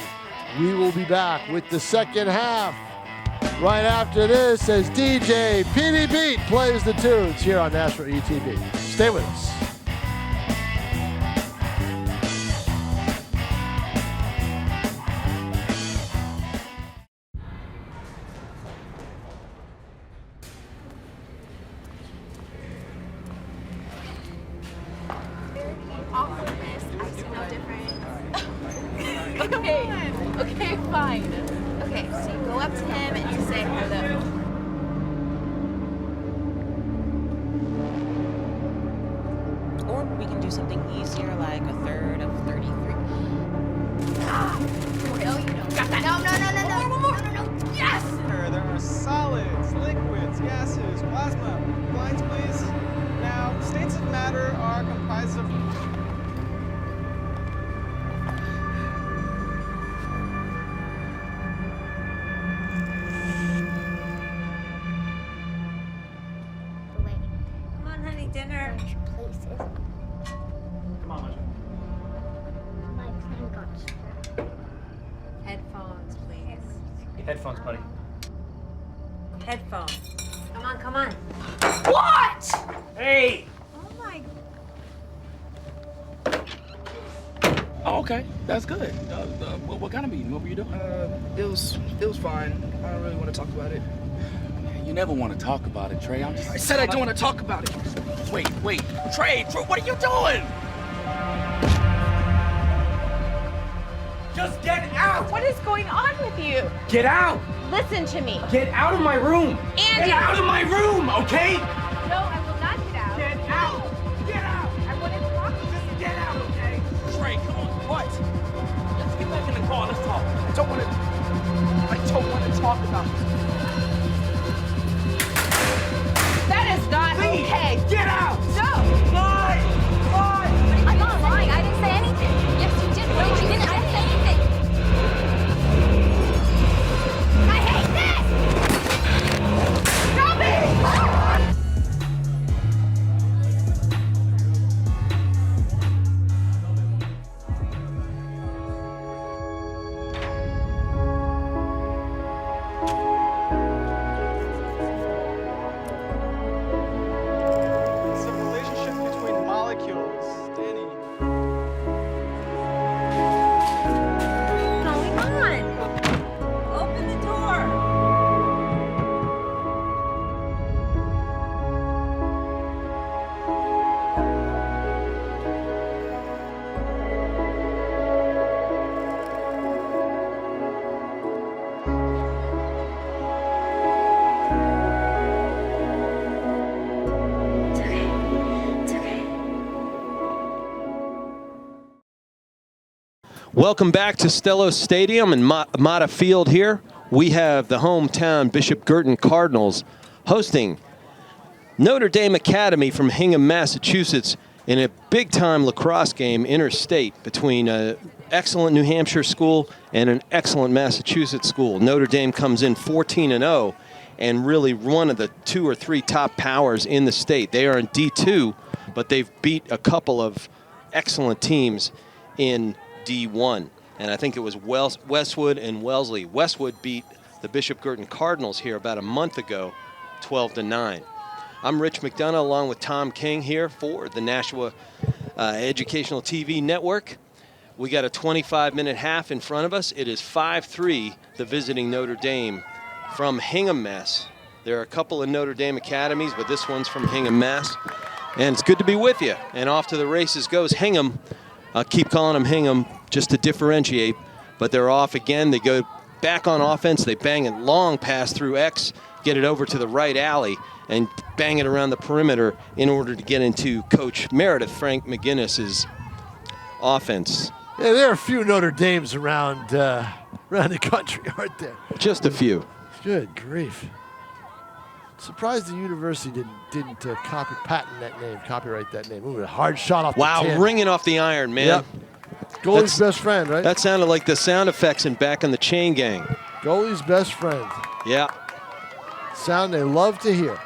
We will be back with the second half right after this as DJ PD Beat plays the tunes here on Nashua ETV. Stay with us. Okay, fine. Okay, so you go up to him and you say hello. Or we can do something easier, like a third of 33. No, you don't. Got that. No. Yes! There are solids, liquids, gases, plasma. Blinds, please. Now, states of matter are comprised of... Dinner. Places. Come on, Lynn. My plane got scrapped. Headphones, please. Headphones, buddy. Headphones. Come on. What? Hey! Oh my. Oh, okay, that's good. What kind of meeting? What were you doing? It was fine. I don't really want to talk about it. You never want to talk about it, Trey. I said I don't want to talk about it. Wait, Trey, what are you doing? Just get out! What is going on with you? Get out! Listen to me. Get out of my room! Andy! Get out of my room, okay? No, I will not get out. Get out! Get out! I want to talk to you. Just get out, okay? Trey, come on. What? Let's get back in the car. Let's talk. I don't want to talk about it. That is not Please, okay. get out! No. Why? I'm not lying. I didn't say anything. Yes, you did. What did you I didn't say anything. I hate this! Stop it! It's a relationship between molecules, Danny. What's going on? Open the door. It's okay. It's okay. Welcome back to Stellos Stadium and Mata Field here. We have the hometown Bishop Guertin Cardinals hosting Notre Dame Academy from Hingham, Massachusetts in a big-time lacrosse game interstate between an excellent New Hampshire school and an excellent Massachusetts school. Notre Dame comes in 14-0 and really one of the 2 or 3 top powers in the state. They are in D2, but they've beat a couple of excellent teams in D1. And I think it was Westwood and Wellesley. Westwood beat the Bishop Guertin Cardinals here about a month ago, 12-9. I'm Rich McDonough along with Tom King here for the Nashua Educational TV Network. We got a 25-minute half in front of us. It is 5-3, the visiting Notre Dame from Hingham, Mass. There are a couple of Notre Dame academies, but this one's from Hingham, Mass. And it's good to be with you. And off to the races goes Hingham. I'll keep calling them Hingham just to differentiate. But they're off again. They go back on offense. They bang it long pass through X, get it over to the right alley, and bang it around the perimeter in order to get into Coach Meredith Frank McGinnis's offense. Yeah, there are a few Notre Dames around the country, aren't there? Just a few. Good grief. Surprised the university didn't patent that name, copyright that name. Ooh, a hard shot off the Wow, tin. ringing off the iron, man. Yep. Goalie's best friend, right? That sounded like the sound effects in Back in the Chain Gang. Goalie's best friend. Yeah. Sound they love to hear.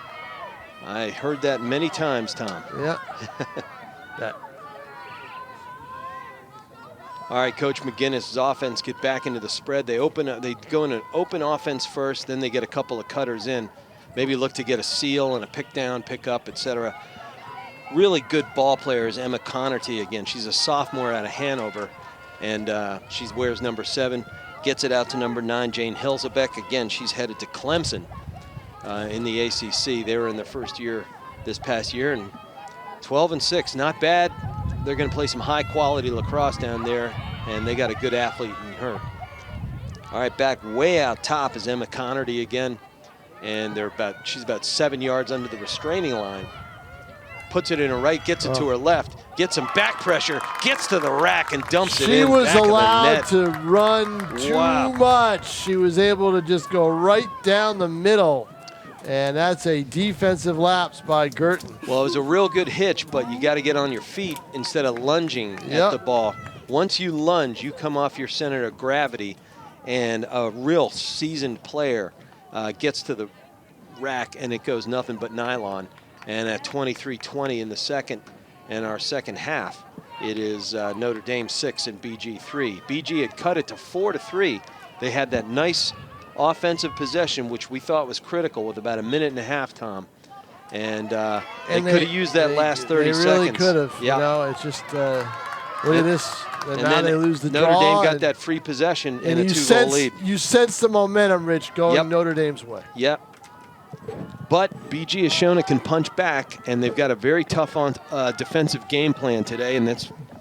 I heard that many times, Tom. Yeah. That. All right, Coach McGinnis' offense get back into the spread. They go in an open offense first, then they get a couple of cutters in. Maybe look to get a seal and a pick down, pick up, etc. Really good ball player is Emma Connerty again. She's a sophomore out of Hanover, and she wears number 7. Gets it out to number 9, Jane Hilzebeck. Again, she's headed to Clemson in the ACC. They were in their first year this past year, and 12-6, not bad. They're going to play some high-quality lacrosse down there, and they got a good athlete in her. All right, back way out top is Emma Connerty again, and she's about 7 yards under the restraining line. Puts it in her right, gets it to her left, gets some back pressure, gets to the rack and dumps it in. She was back allowed of the net. to run too much. She was able to just go right down the middle. And that's a defensive lapse by Guertin. Well, it was a real good hitch, but you got to get on your feet instead of lunging at the ball. Once you lunge, you come off your center of gravity, and a real seasoned player gets to the rack, and it goes nothing but nylon. And at 23-20 in the second and our second half, it is Notre Dame 6 and BG 3. BG had cut it to 4-3. They had that nice offensive possession, which we thought was critical, with about a minute and a half, Tom. And they could have used that last 30 seconds. They really could have. Yeah. You know, it's just, look at this. And now then they lose the Notre draw. Dame got that free possession and a 2-goal lead. You sense the momentum, Rich, going Notre Dame's way. Yep. But BG has shown it can punch back, and they've got a very tough defensive game plan today, and they're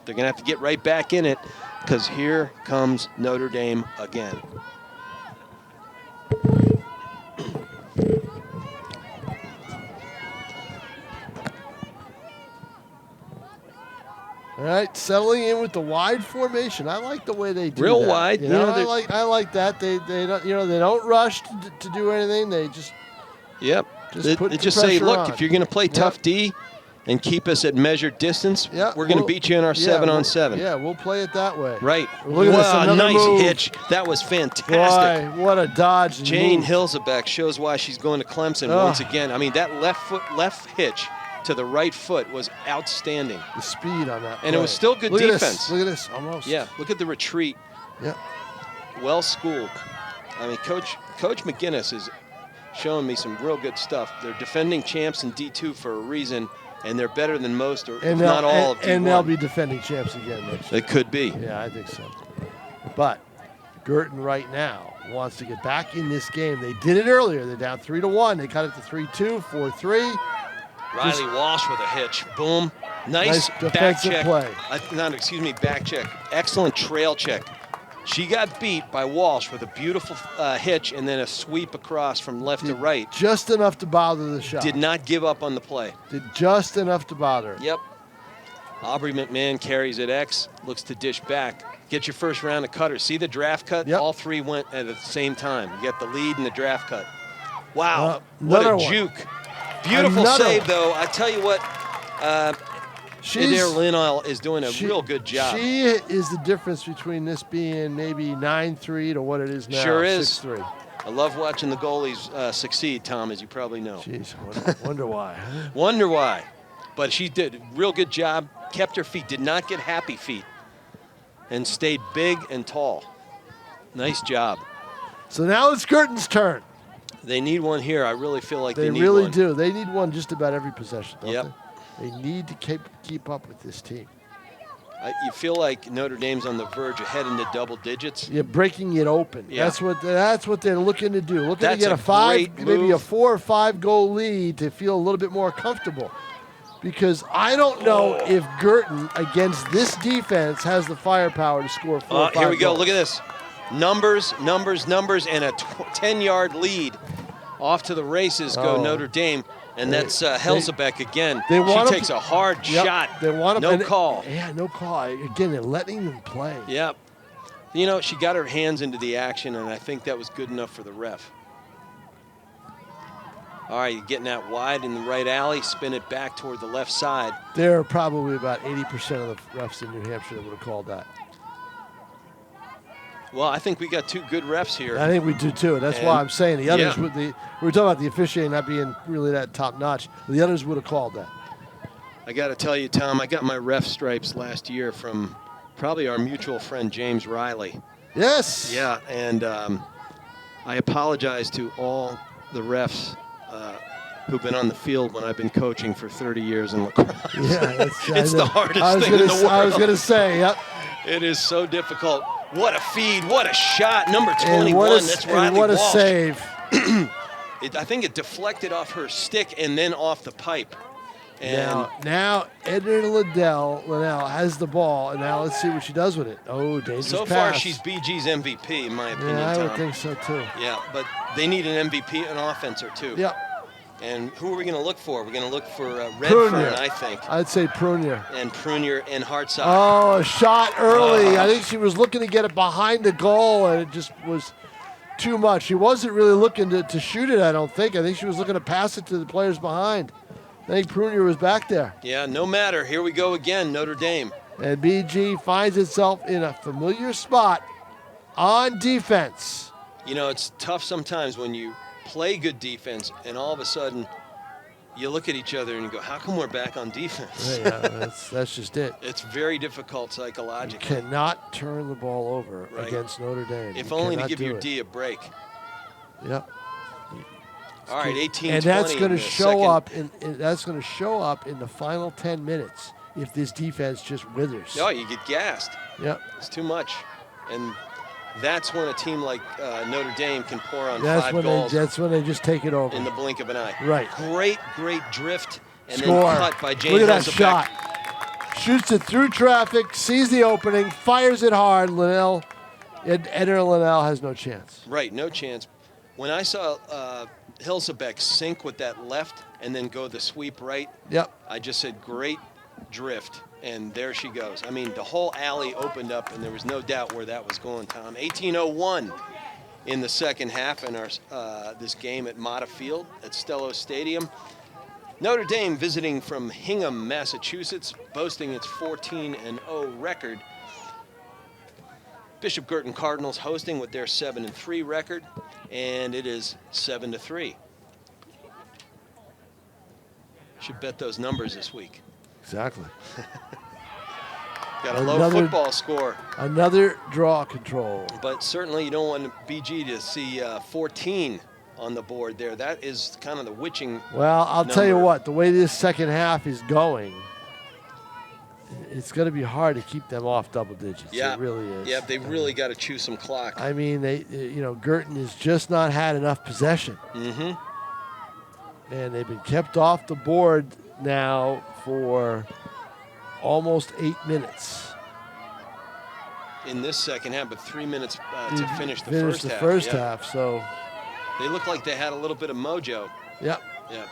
going to have to get right back in it, because here comes Notre Dame again. All right, settling in with the wide formation. I like the way they do Real that. wide. You know, I like that. They don't, they don't rush to do anything. They just They just say, look, if you're going to play tough D and keep us at measured distance, we're going to beat you in our 7-on-7. Yeah, we'll play it that way. Right. Look at this, another nice move. hitch. That was fantastic. Boy, what a dodge. Jane move. Hilzebeck shows why she's going to Clemson once again. I mean, that left hitch to the right foot was outstanding. The speed on that play. And it was still good look defense. Look at this, almost. Yeah, look at the retreat. Yeah. Well schooled. I mean, Coach McGinnis is showing me some real good stuff. They're defending champs in D2 for a reason, and they're better than most, or if not all, of D1. And they'll be defending champs again next year. They could be. Yeah, I think so. But Guertin right now wants to get back in this game. They did it earlier. They're down 3-1. They cut it to 3-2, 4-3. Riley Walsh with a hitch. Boom. Nice back defensive check. play. Back check. Excellent trail check. She got beat by Walsh with a beautiful hitch and then a sweep across from left to right. Just enough to bother the shot. Did not give up on the play. Did just enough to bother her. Yep. Aubrey McMahon carries at X, looks to dish back. Get your first round of cutters. See the draft cut? Yep. All three went at the same time. You got the lead and the draft cut. Wow. What another a one. juke. Beautiful Another save, one. though. I tell you what, Adair Linall is doing a real good job. She is the difference between this being maybe 9-3 to what it is now. Sure is. 6-3. I love watching the goalies succeed, Tom, as you probably know. Jeez, wonder why. Wonder why. But she did a real good job, kept her feet, did not get happy feet, and stayed big and tall. Nice job. So now it's Guertin's turn. They need one here. I really feel like They need really one. do. They need one just about every possession, don't Yep. they? They need to keep up with this team. You feel like Notre Dame's on the verge of heading to double digits. You're breaking it open. Yeah. That's what they're looking to do. Looking That's to get a a 5, great maybe a move. 4 or 5 goal lead to feel a little bit more comfortable. Because I don't know if Guertin against this defense has the firepower to score 4 or 5 Here we go. goals. Look at this. Numbers, and a 10-yard lead. Off to the races go Notre Dame. And that's Helzebeck again. They want she him takes to- a hard Yep, shot. They want him, No and call. Yeah, no call. Again, they're letting them play. Yep. You know, she got her hands into the action, and I think that was good enough for the ref. All right, you're getting that wide in the right alley, spin it back toward the left side. There are probably about 80% of the refs in New Hampshire that would have called that. Well, I think we got 2 good refs here. I think we do too. That's why And- I'm saying the others yeah. would. We were talking about the officiating not being really that top notch. The others would have called that. I got to tell you, Tom, I got my ref stripes last year from probably our mutual friend James Riley. Yes. Yeah, and I apologize to all the refs who've been on the field when I've been coaching for 30 years in lacrosse. Yeah, It's the hardest thing in the world. I was going to say, yep. It is so difficult. What a feed, what a shot. Number And 21, what a, that's and Riley what a Walsh. save. I think it deflected off her stick and then off the pipe. And Now Edna Liddell has the ball, and now let's see what she does with it. Oh, dangerous so pass. far, she's BG's MVP, in my opinion, Yeah, I would Tom. think so too. Yeah, but they need an MVP, an offense or two. Yep. And who are we going to look for? We're going to look for Redfern, Prunier. I think, I'd say Prunier. and Prunier and Hartsock. Oh, a shot early. I think she was looking to get it behind the goal, and it just was too much. She wasn't really looking to shoot it, I don't think. I think she was looking to pass it to the players behind. I think Prunier was back there. Yeah, no matter. Here we go again, Notre Dame. And BG finds itself in a familiar spot on defense. You know, it's tough sometimes when you play good defense and all of a sudden you look at each other and you go, how come we're back on defense? Yeah, that's just it. It's very difficult You psychologically. cannot turn the ball over Right. against Notre Dame. If You only to cannot give do your it. D a break. Yep. All right, 18-20 And that's in going to the show second. up that's going to show up in the final 10 minutes if this defense just withers. Oh, you get gassed. Yep. It's too much. And that's when a team like Notre Dame can pour on That's 5 when goals that's when they just take it over. in the blink of an eye. Right. Great drift and Score. then cut by James Look at that Helzebeck. shot. Shoots it through traffic, sees the opening, fires it hard. Edna Liddell has no chance. Right, no chance. When I saw Hilsebeck sink with that left and then go the sweep right, Yep. I just said, great drift. And there she goes. I mean, the whole alley opened up, and there was no doubt where that was going, Tom. 18:01 in the second half in our this game at Mata Field at Stellos Stadium. Notre Dame visiting from Hingham, Massachusetts, boasting its 14-0 record. Bishop Guertin Cardinals hosting with their 7-3 record, and it is 7-3. Should bet those numbers this week. Exactly. Got a low Another- football score, Another draw control. but certainly you don't want BG to see 14 on the board there. That is kind of the witching. Well, I'll tell you number. what, the way this second half is going, it's going to be hard to keep them off double digits. Yeah, It really is. Yeah, they really got to chew some clock. I mean, Guertin has just not had enough possession. Mm-hmm. And they've been kept off the board now for almost 8 minutes. In this second half, but 3 minutes to finish the Finish first the half. first Yeah. half, so, They look like they had a little bit of mojo. yep. Yeah.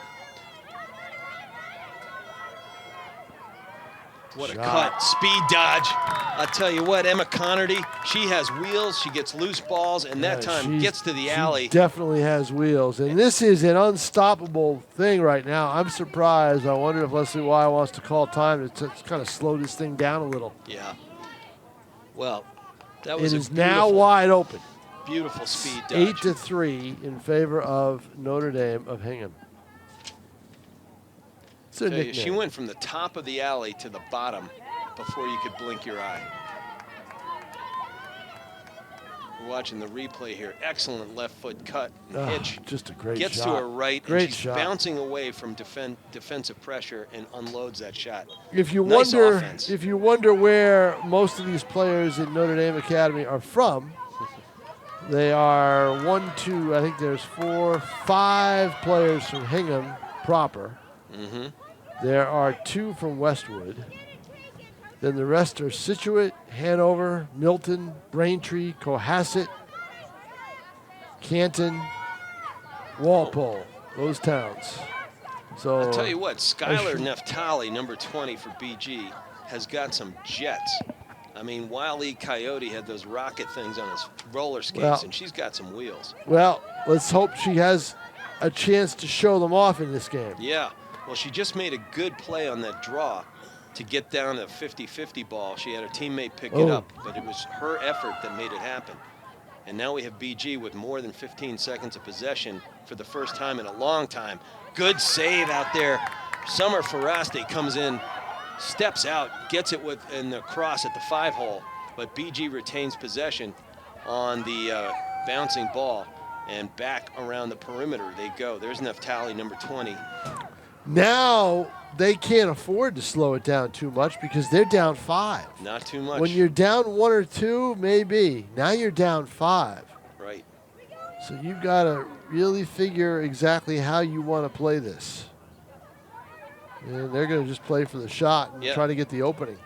What a Shot. cut. Speed dodge. I tell you what, Emma Connerty, she has wheels. She gets loose balls, and that Yeah, time she's- gets to the she alley. definitely has wheels. And this is an unstoppable thing right now. I'm surprised. I wonder if Leslie Y wants to call time to kind of slow this thing down a little. Yeah. Well, that It was is a now beautiful, wide open. beautiful speed dodge. 8-3 in favor of Notre Dame of Hingham. It's a Tell you, nickname. she went from the top of the alley to the bottom before you could blink your eye. We're watching the replay here. Excellent left foot cut and Oh, hitch. just a great Gets shot. to her right, Great and she's shot. bouncing away from defensive pressure and unloads that shot. If you Nice wonder, offense. if you wonder where most of these players in Notre Dame Academy are from, they are 1, 2. I think there's 4, 5 players from Hingham proper. Mm-hmm. There are 2 from Westwood. Then the rest are Scituate, Hanover, Milton, Braintree, Cohasset, Canton, Walpole. Those towns. So I'll tell you what, Skylar Neftali, number 20 for BG, has got some jets. I mean, Wile E. Coyote had those rocket things on his roller skates, Well- and she's got some wheels. Well, let's hope she has a chance to show them off in this game. Yeah. Well, she just made a good play on that draw to get down a 50-50 ball. She had a teammate pick it Oh. up, but it was her effort that made it happen. And now we have BG with more than 15 seconds of possession for the first time in a long time. Good save out there. Summer Ferraste comes in, steps out, gets it in the cross at the 5-hole, but BG retains possession on the bouncing ball, and back around the perimeter they go. There's Neftali, number 20. Now they can't afford to slow it down too much because they're down 5. Not too much. When you're down 1 or 2, maybe. Now you're down 5. Right. So you've got to really figure exactly how you want to play this. And they're going to just play for the shot and Yeah. try to get the opening.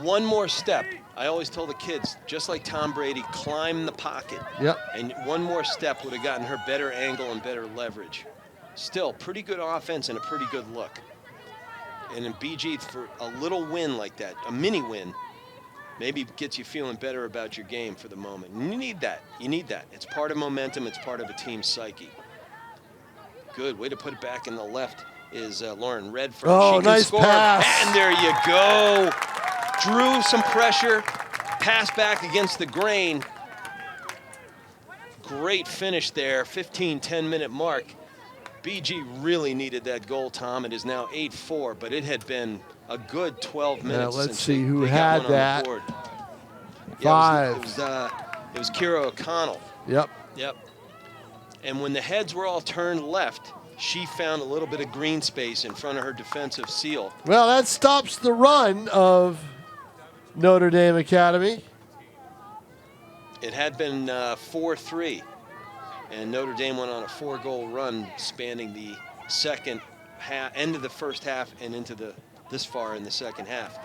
One more step. I always told the kids, just like Tom Brady, climb the pocket. Yep. And one more step would have gotten her better angle and better leverage. Still, pretty good offense and a pretty good look. And in BG, for a little win like that, a mini win, maybe gets you feeling better about your game for the moment. And you need that. You need that. It's part of momentum. It's part of a team's psyche. Good. Way to put it back in the left is Lauren Redford. Oh, She can nice score. pass. And there you go. Drew some pressure. Pass back against the grain. Great finish there. 10-minute mark. BG really needed that goal, Tom. It is now 8-4, but it had been a good 12 minutes. let's since see who they got had one on that. the board. 5. It was Kira O'Connell. Yep. Yep. And when the heads were all turned left, she found a little bit of green space in front of her defensive seal. Well, that stops the run of Notre Dame Academy. It had been 4-3, and Notre Dame went on a 4-goal run spanning the second half, end of the first half, and into this far in the second half.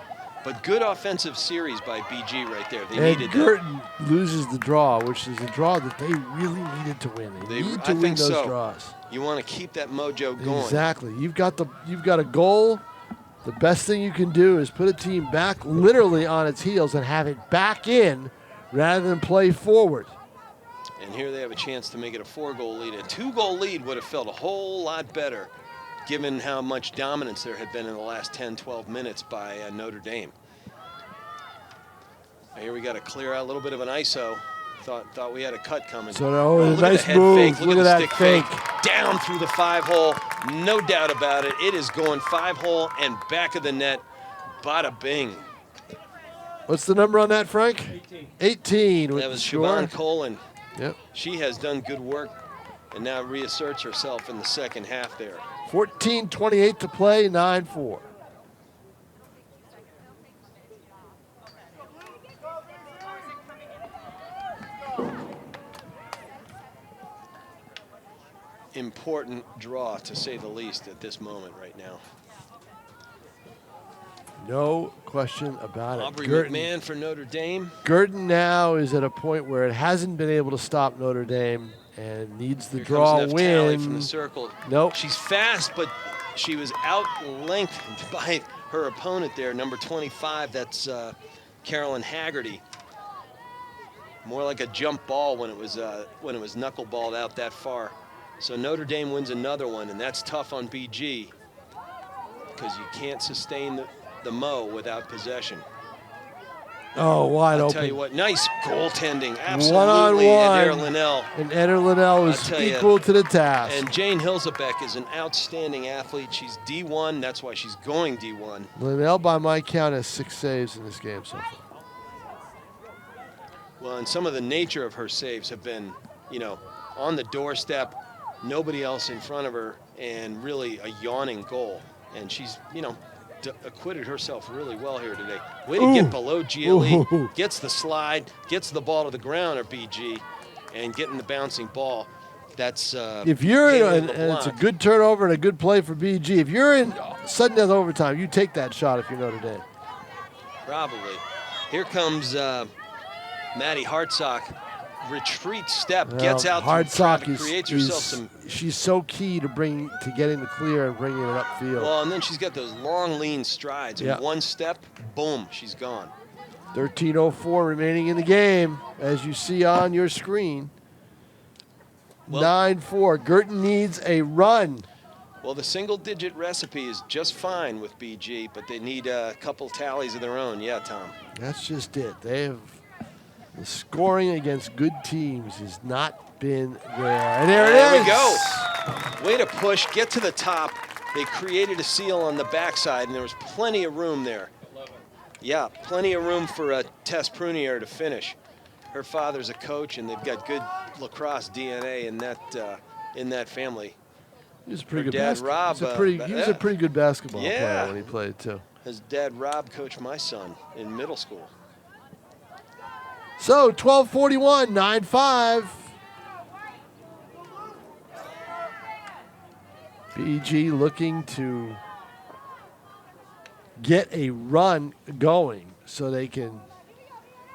But good offensive series by BG right there. They And needed that. Guertin loses the draw, which is a draw that they really needed to win. They need to I win think those so. draws. You want to keep that mojo going. Exactly. You've got a goal. The best thing you can do is put a team back literally on its heels and have it back in rather than play forward. And here they have a chance to make it a 4-goal lead. A 2-goal lead would have felt a whole lot better given how much dominance there had been in the last 10-12 minutes by Notre Dame. Here we got to clear out a little bit of an ISO. Thought we had a cut coming. So, oh, look nice at the head move. fake. Look Look at at that the stick fake. Down through the 5-hole. No doubt about it. It is going 5-hole and back of the net. Bada bing. What's the number on that, Frank? 18. with That was the score. Siobhan Colin. Yep. She has done good work and now reasserts herself in the second half there. 14:28 to play, 9-4. Important draw, to say the least, at this moment right now. No question about it. Aubrey Guertin, McMahon for Notre Dame. Guertin now is at a point where it hasn't been able to stop Notre Dame and needs the Here draw comes Neftali win. from the circle. Nope. She's fast, but she was out-lengthened by her opponent there, number 25. That's Carolyn Haggerty. More like a jump ball when it was knuckleballed out that far. So Notre Dame wins another one, and that's tough on BG because you can't sustain the mo without possession. Oh, wide I'll open. tell you what, nice goaltending, absolutely. One-on-one. Adair Linnell. And Eder Linnell is I'll tell you. equal to the task. And Jane Hilzebeck is an outstanding athlete. She's D1. That's why she's going D1. Linnell, by my count, has 6 saves in this game so far. Well, and some of the nature of her saves have been, on the doorstep, nobody else in front of her, and really a yawning goal. And she's, acquitted herself really well here today. Way to get below GLE, gets the slide, gets the ball to the ground, or BG, and getting the bouncing ball. That's if you're in, and it's a good turnover and a good play for BG. If you're in sudden death overtime, you take that shot if you're Notre Dame. Probably. Here comes Maddie Hartsock. Retreat step, gets out Hartsock creates herself some. She's so key to getting the clear and bringing it upfield. Well, and then she's got those long, lean strides. In one step, boom, she's gone. 13:04 remaining in the game, as you see on your screen. Well, 9-4. Guertin needs a run. Well, the single-digit recipe is just fine with BG, but they need a couple tallies of their own. Yeah, Tom. That's just it. The scoring against good teams has not been there. And there it is. We go. Way to push, get to the top. They created a seal on the backside, and there was plenty of room there. Yeah, plenty of room for Tess Prunier to finish. Her father's a coach, and they've got good lacrosse DNA in that family. He was a pretty good dad, Rob, he was a pretty good basketball player when he played, too. His dad, Rob, coached my son in middle school. So, 12:41, 9-5. BG looking to get a run going so they can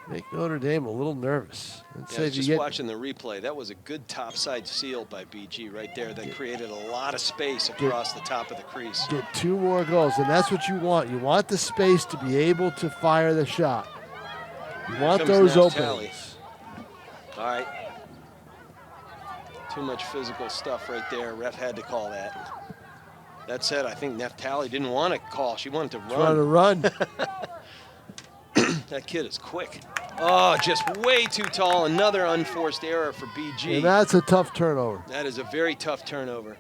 make Notre Dame a little nervous. Just watching the replay, that was a good topside seal by BG right there. That created a lot of space across the top of the crease. Get 2 more goals, and that's what you want. You want the space to be able to fire the shot. You want those openings. All right. Too much physical stuff right there. Ref had to call that. That said, I think Neftali didn't want to call. She wanted to run. Trying to run. That kid is quick. Oh, just way too tall. Another unforced error for BG. And that's a tough turnover. That is a very tough turnover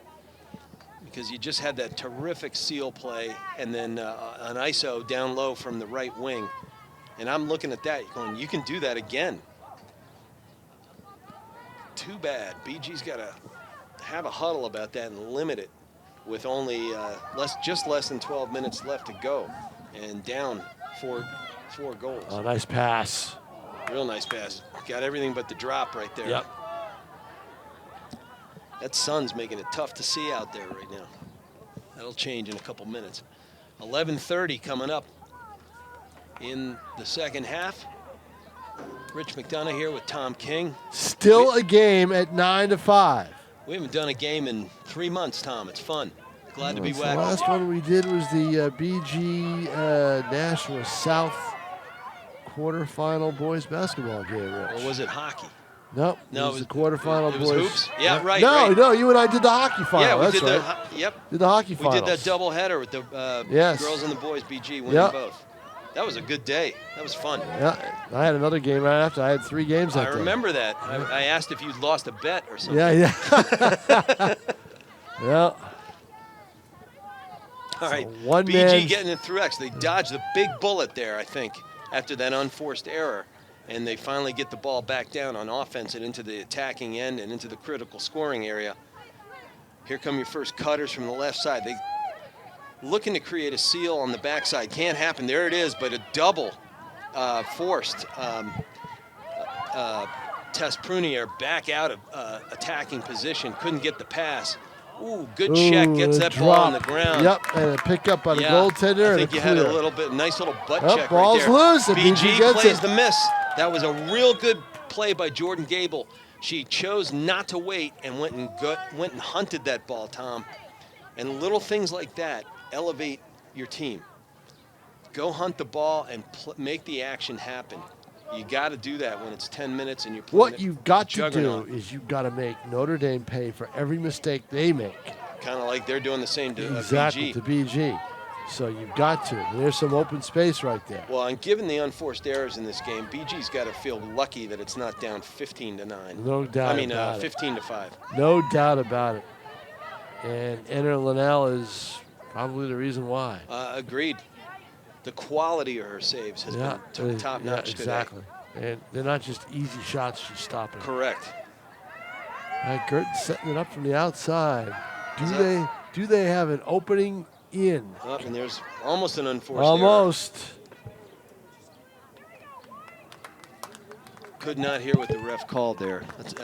because you just had that terrific seal play and then an ISO down low from the right wing. And I'm looking at that going, you can do that again. Too bad. BG's got to have a huddle about that and limit it with only just less than 12 minutes left to go and down four goals. Oh, nice pass. Real nice pass. Got everything but the drop right there. Yep. That sun's making it tough to see out there right now. That'll change in a couple minutes. 11:30 coming up in the second half. Rich McDonough here with Tom King. Still a game at 9-5. We haven't done a game in 3 months, Tom. It's fun. Glad to be back. The last one we did was the BG Nashua South quarterfinal boys basketball game, Rich. Or was it hockey? Nope. No, it was the quarterfinal it boys. was hoops? Yeah, right. No, you and I did the hockey final. Yeah, we That's did right. Did the hockey final. We did that double header with the girls and the boys, BG winning both. That was a good day. That was fun. Yeah, I had another game right after. I had 3 games that day. I remember that. I asked if you'd lost a bet or something. Yeah. Yeah. All right, one BG getting it through X. They dodged the big bullet there, I think, after that unforced error. And they finally get the ball back down on offense and into the attacking end and into the critical scoring area. Here come your first cutters from the left side. They looking to create a seal on the backside. Can't happen. There it is, but a double forced. Tess Prunier back out of attacking position. Couldn't get the pass. Ooh, good check. Gets that ball on the ground. Yep, and a pickup by the goaltender. I think you had a little bit, nice little butt check ball's right there. Loose. BG plays the miss. That was a real good play by Jordan Gable. She chose not to wait and went and hunted that ball, Tom. And little things like that elevate your team. Go hunt the ball and make the action happen. You got to do that when it's 10 minutes and you're playing. What you've got to do is you've got to make Notre Dame pay for every mistake they make. Kind of like they're doing the same to exactly, BG. to BG. So you've got to. And there's some open space right there. Well, and given the unforced errors in this game, BG's got to feel lucky that it's not down 15-9. No doubt about it. 15-5. No doubt about it. And Enter Linnell is probably the reason why. Agreed. The quality of her saves has been top-notch today. And they're not just easy shots she's stopping. Correct. Guertin setting it up from the outside. Is that- Do they have an opening in? Oh, and there's almost an unforced Almost. error. Could not hear what the ref called there. That's,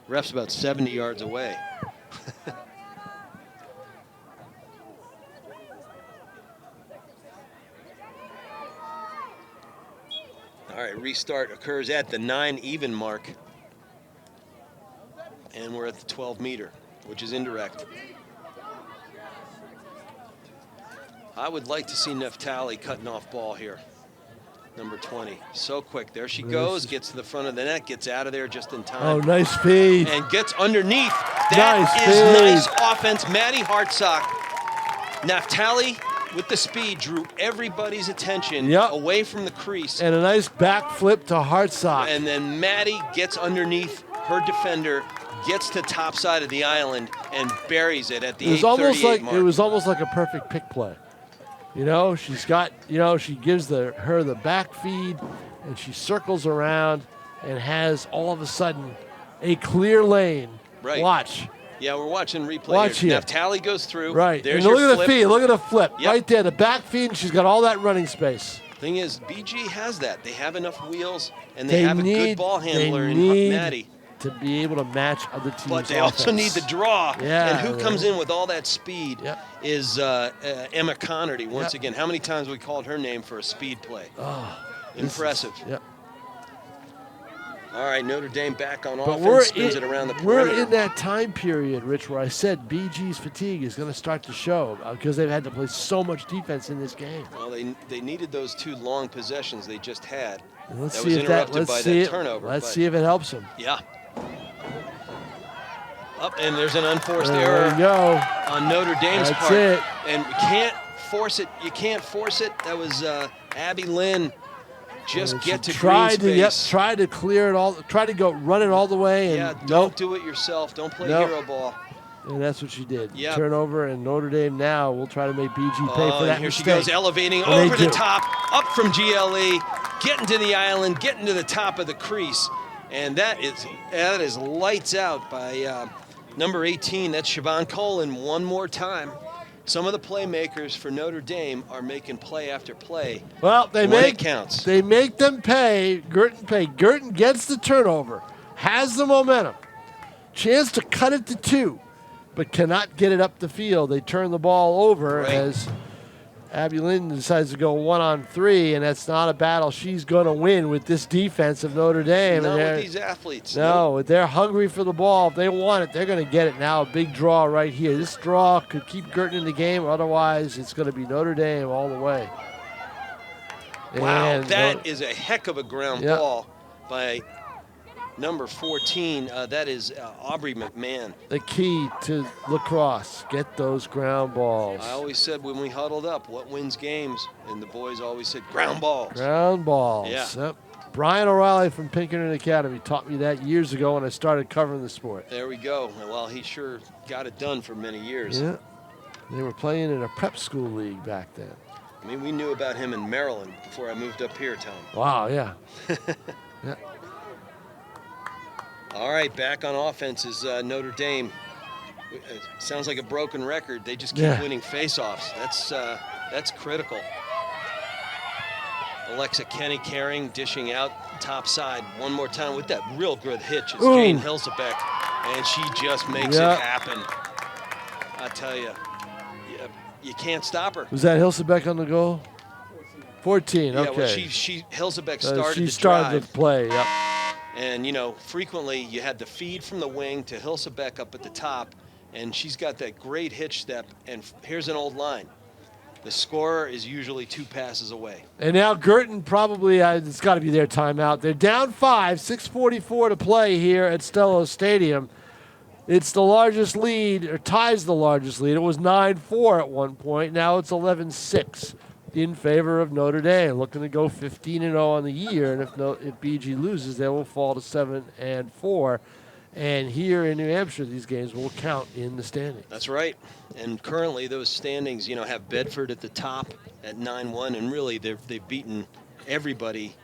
ref's about 70 yards away. All right, restart occurs at the 9 even mark. And we're at the 12 meter, which is indirect. I would like to see Neftali cutting off ball here. Number 20. So quick. There she goes. Gets to the front of the net. Gets out of there just in time. Oh, nice feed. And gets underneath. That is nice offense. Maddie Hartsock. Neftali with the speed drew everybody's attention away from the crease. And a nice back flip to Hartsock. And then Maddie gets underneath her defender, gets to top side of the island, and buries it at the 8:38 mark. It was almost like a perfect pick play. You know, she's got, she gives her the back feed, and she circles around and has all of a sudden a clear lane. Right. Watch. Yeah, we're watching replay Watch here. here. Neftali goes through. Right. There's and look your at flip. the feed. Look at the flip. Yep. Right there. The back feed, and she's got all that running space. Thing is, BG has that. They have enough wheels, and they have a good ball handler in Maddie. To be able to match other teams' But they also need the draw. Yeah, and who comes in with all that speed is Emma Connerty once again. How many times we called her name for a speed play? Oh, impressive. Yep. All right, Notre Dame back on But offense, spins it around the perimeter. We're in that time period, Rich, where I said BG's fatigue is going to start to show because they've had to play so much defense in this game. Well, they needed those 2 long possessions they just had. And let's that see was if interrupted by that turnover. Let's see if it helps them. Yeah. Up, and there's an unforced There error we go. on Notre Dame's That's part. it. And we can't force it. You can't force it. That was Abby Lynn. Just get to green space. Try to clear it all. Try to go run it all the way. And don't do it yourself. Don't play hero ball. And that's what she did. Yep. Turnover, and Notre Dame now will try to make BG pay for that here mistake. she goes, elevating And over they the do. top, up from GLE, getting to the island, getting to the top of the crease. And that is lights out by number 18. That's Siobhan Colin one more time. Some of the playmakers for Notre Dame are making play after play. Well, when it counts. They make them pay. Guertin pay. Guertin gets the turnover, has the momentum, chance to cut it to 2, but cannot get it up the field. They turn the ball over as Abby Lynn decides to go 1-on-3, and that's not a battle she's going to win with this defense of Notre Dame. Not And with these athletes. no, they're hungry for the ball. If they want it, they're going to get it now. A big draw right here. This draw could keep Guertin in the game. Otherwise, it's going to be Notre Dame all the way. Wow, And that is a heck of a ground ball by number 14. That is Aubrey McMahon. the key to lacrosse. Get those ground balls. I always said when we huddled up, what wins games? And the boys always said ground balls. Ground balls. Yeah. Yep. Brian O'Reilly from Pinkerton Academy taught me that years ago when I started covering the sport. There we go. Well, he sure got it done for many years. Yeah. They were playing in a prep school league back then. I mean, we knew about him in Maryland before I moved up here, Tom. Wow, yeah. Yeah. All right, back on offense is Notre Dame. Sounds like a broken record. They just keep winning face-offs. That's critical. Alexa Kenny carrying, dishing out top side one more time with that real good hitch. It's Jane Hilsebeck, and she just makes it happen. I tell you, you can't stop her. Was that Hilsebeck on the goal? 14, okay. Yeah, well, Hilsebeck started she the started drive. the play, yep. And, frequently you had the feed from the wing to Hilsebeck up at the top, and she's got that great hitch step, and here's an old line. The scorer is usually 2 passes away. And now Guertin probably, it's got to be their timeout. They're down 5, 6:44 to play here at Stellos Stadium. It's the largest lead, or ties the largest lead. It was 9-4 at one point. Now it's 11-6 in favor of Notre Dame, looking to go 15-0 on the year. And if BG loses, they will fall to 7-4. And here in New Hampshire, these games will count in the standings. That's right. And currently those standings, have Bedford at the top at 9-1, and really they've beaten everybody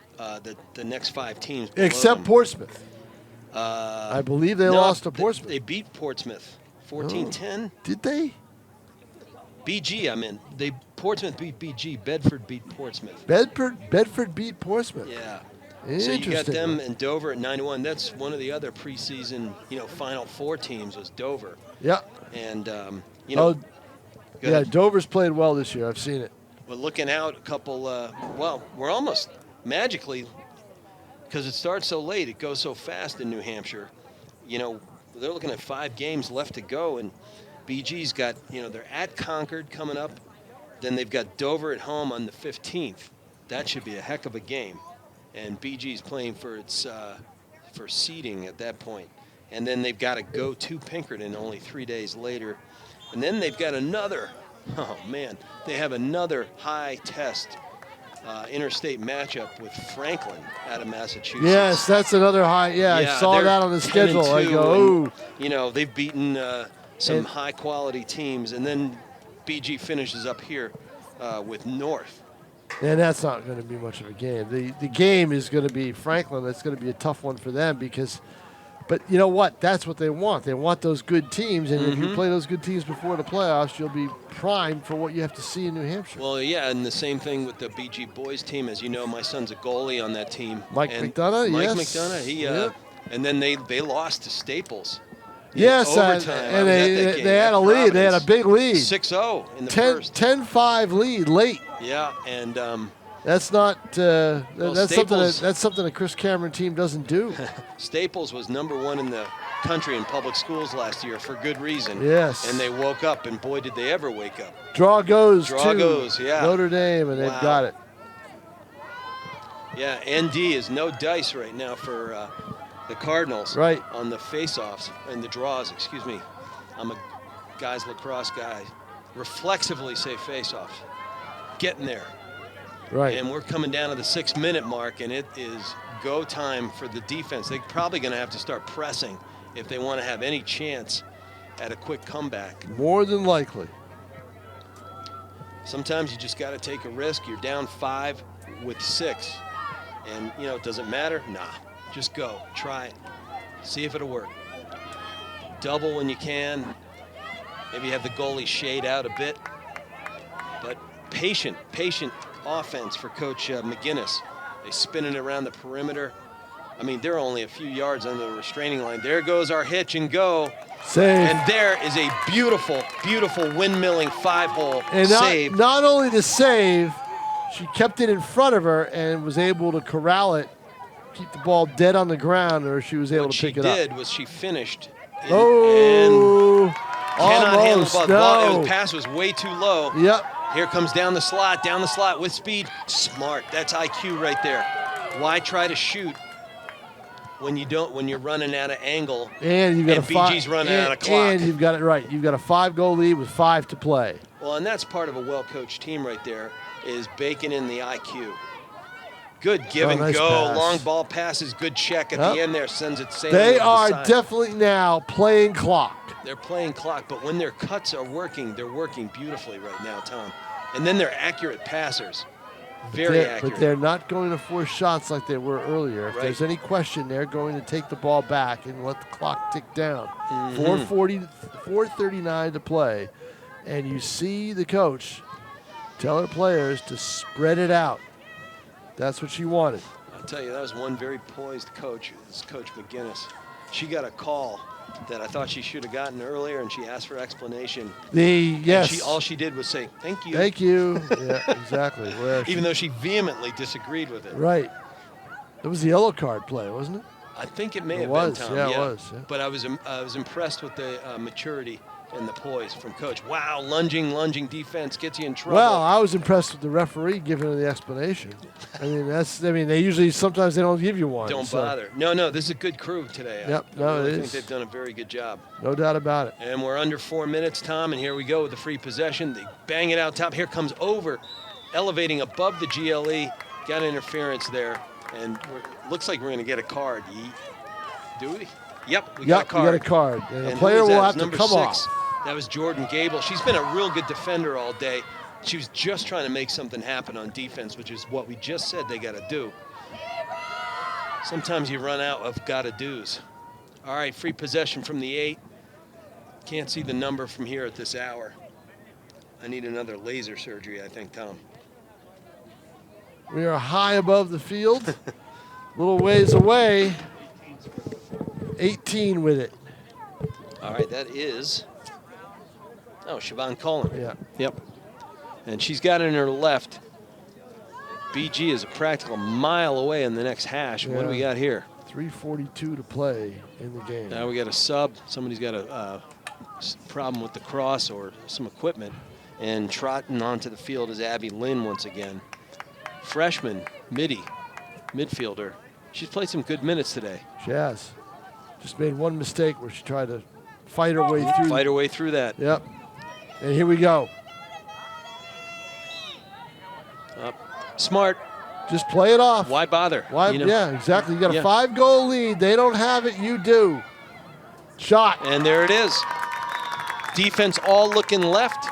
the next 5 teams. below Except them. Portsmouth. I I believe they lost to Portsmouth. They beat Portsmouth 14-10. Did they? BG, I mean. Portsmouth beat BG. Bedford beat Portsmouth. Bedford beat Portsmouth. Yeah. So Interesting. you got them and Dover at 91. That's one of the other preseason, Final Four teams was Dover. Yeah. And, Oh, go yeah, ahead. Dover's played well this year. I've seen it. We're looking out a couple, we're almost magically, because it starts so late, it goes so fast in New Hampshire. They're looking at 5 games left to go, and BG's got, they're at Concord coming up. Then they've got Dover at home on the 15th. That should be a heck of a game. And BG's playing for its for seeding at that point. And then they've got to go to Pinkerton only 3 days later. And then they've got they have another high test interstate matchup with Franklin out of Massachusetts. Yes, that's another high. Yeah, I saw they're that on the 10-2, schedule. I go, and, ooh. they've beaten some And- high-quality teams. And then BG finishes up here with North. And that's not going to be much of a game. The game is going to be Franklin. That's going to be a tough one for them because, but you know what? That's what they want. They want those good teams, and if you play those good teams before the playoffs, you'll be primed for what you have to see in New Hampshire. Well, yeah, and the same thing with the BG boys team. As you know, my son's a goalie on that team. Mike And McDonough, Mike yes. McDonough, he Yep. and then they lost to Staples. Yes, overtime. and I was at that game they had at a lead. They had a Providence. big lead. 6-0 in the 10, first. 10-5 lead late. Yeah, and That's not. That's Staples- something a Chris Cameron team doesn't do. Staples was #1 in the country in public schools last year for good reason. Yes. And they woke up, and boy, did they ever wake up. Draw goes Draw to goes, yeah. Notre Dame, and they've Wow. got it. Yeah, ND is no dice right now for the Cardinals. Right. On the face-offs and the draws, excuse me. I'm a guys lacrosse guy. Reflexively say face-offs. Getting there. Right. And we're coming down to the 6-minute mark, and it is go time for the defense. They're probably going to have to start pressing if they want to have any chance at a quick comeback. More than likely. Sometimes you just got to take a risk. You're down 5 with 6. And, does it matter? Nah. Just go. Try it. See if it'll work. Double when you can. Maybe have the goalie shade out a bit. But patient offense for Coach McGinnis. They spin it around the perimeter. I mean, they're only a few yards under the restraining line. There goes our hitch and go. Save. And there is a beautiful, beautiful windmilling 5-hole And save. not only the save, she kept it in front of her and was able to corral it, keep the ball dead on the ground, or she was able What to she pick it up. did was she finished. And Oh, cannot handle the almost. ball. No. The pass was way too low. Yep. Here comes down the slot with speed. Smart. That's IQ right there. Why try to shoot when you're running out of angle? And you've got And a five, BG's running and, out of clock. And you've got it right. You've got a 5-goal lead with 5 to play. Well, and that's part of a well-coached team right there, is baking in the IQ. Good give and nice go, pass. long ball passes, good check at Yep. the end there, sends it sailing They over the are side. definitely now playing clock. They're playing clock, but when their cuts are working, they're working beautifully right now, Tom. And then they're accurate passers. Very accurate. But they're not going to force shots like they were earlier. If Right. there's any question, they're going to take the ball back and let the clock tick down. Mm-hmm. 4:39 to play. And you see the coach tell her players to spread it out. That's what she wanted. I'll tell you, that was one very poised coach. It's Coach McGinnis. She got a call that I thought she should have gotten earlier, and she asked for explanation. Yes. And all she did was say, thank you. Thank you. Yeah, exactly. Where Even though she vehemently disagreed with it. right. It was the yellow card play, wasn't it? I think it may It have was, been Tom. yeah, it was, yeah. But I was impressed with the maturity and the poise from Coach. Wow, lunging defense gets you in trouble. Well, I was impressed with the referee giving her the explanation. They usually, sometimes they don't give you one. Don't so, bother. No, this is a good crew today. Yep, I no, really it think is. they've done a very good job. No doubt about it. And we're under 4 minutes, Tom, and here we go with the free possession. They bang it out top. Here comes over, elevating above the GLE. Got interference there, and looks like we're going to get a card. Do we? Yep, we got a card. You got a card. And the And player who was will that? have It was to number come 6. off. That was Jordan Gable. She's been a real good defender all day. She was just trying to make something happen on defense, which is what we just said they got to do. Sometimes you run out of gotta-dos. All right, free possession from the 8. Can't see the number from here at this hour. I need another laser surgery, I think, Tom. We are high above the field, a little ways away. 18 with it. All right, that is, Siobhan Cullen. Yeah. Yep. And she's got it in her left. BG is a practical mile away in the next hash. What do we got here? 3:42 to play in the game. Now we got a sub. Somebody's got a problem with the cross or some equipment. And trotting onto the field is Abby Lynn once again. Freshman, midfielder. She's played some good minutes today. She has. Just made one mistake where she tried to fight her way through. Fight her way through that. Yep. And here we go. Smart. Just play it off. Why bother? Why? Yeah, exactly. You got a 5-goal lead. They don't have it. You do. Shot. And there it is. Defense all looking left.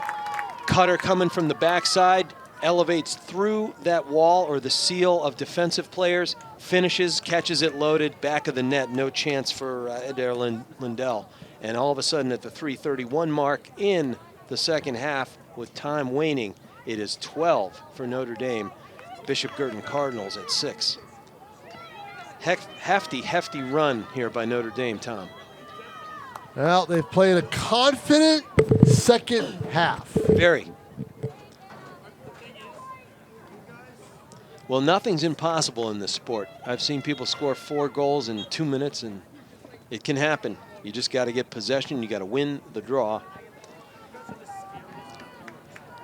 Cutter coming from the backside. Elevates through that wall or the seal of defensive players. Finishes, catches it loaded. Back of the net. No chance for Adair Lindell. And all of a sudden at the 3:31 mark in the second half with time waning, it is 12 for Notre Dame. Bishop Guertin Cardinals at 6. Hefty run here by Notre Dame, Tom. Well, they've played a confident second half. Very. Well, nothing's impossible in this sport. I've seen people score 4 goals in 2 minutes, and it can happen. You just got to get possession. You got to win the draw.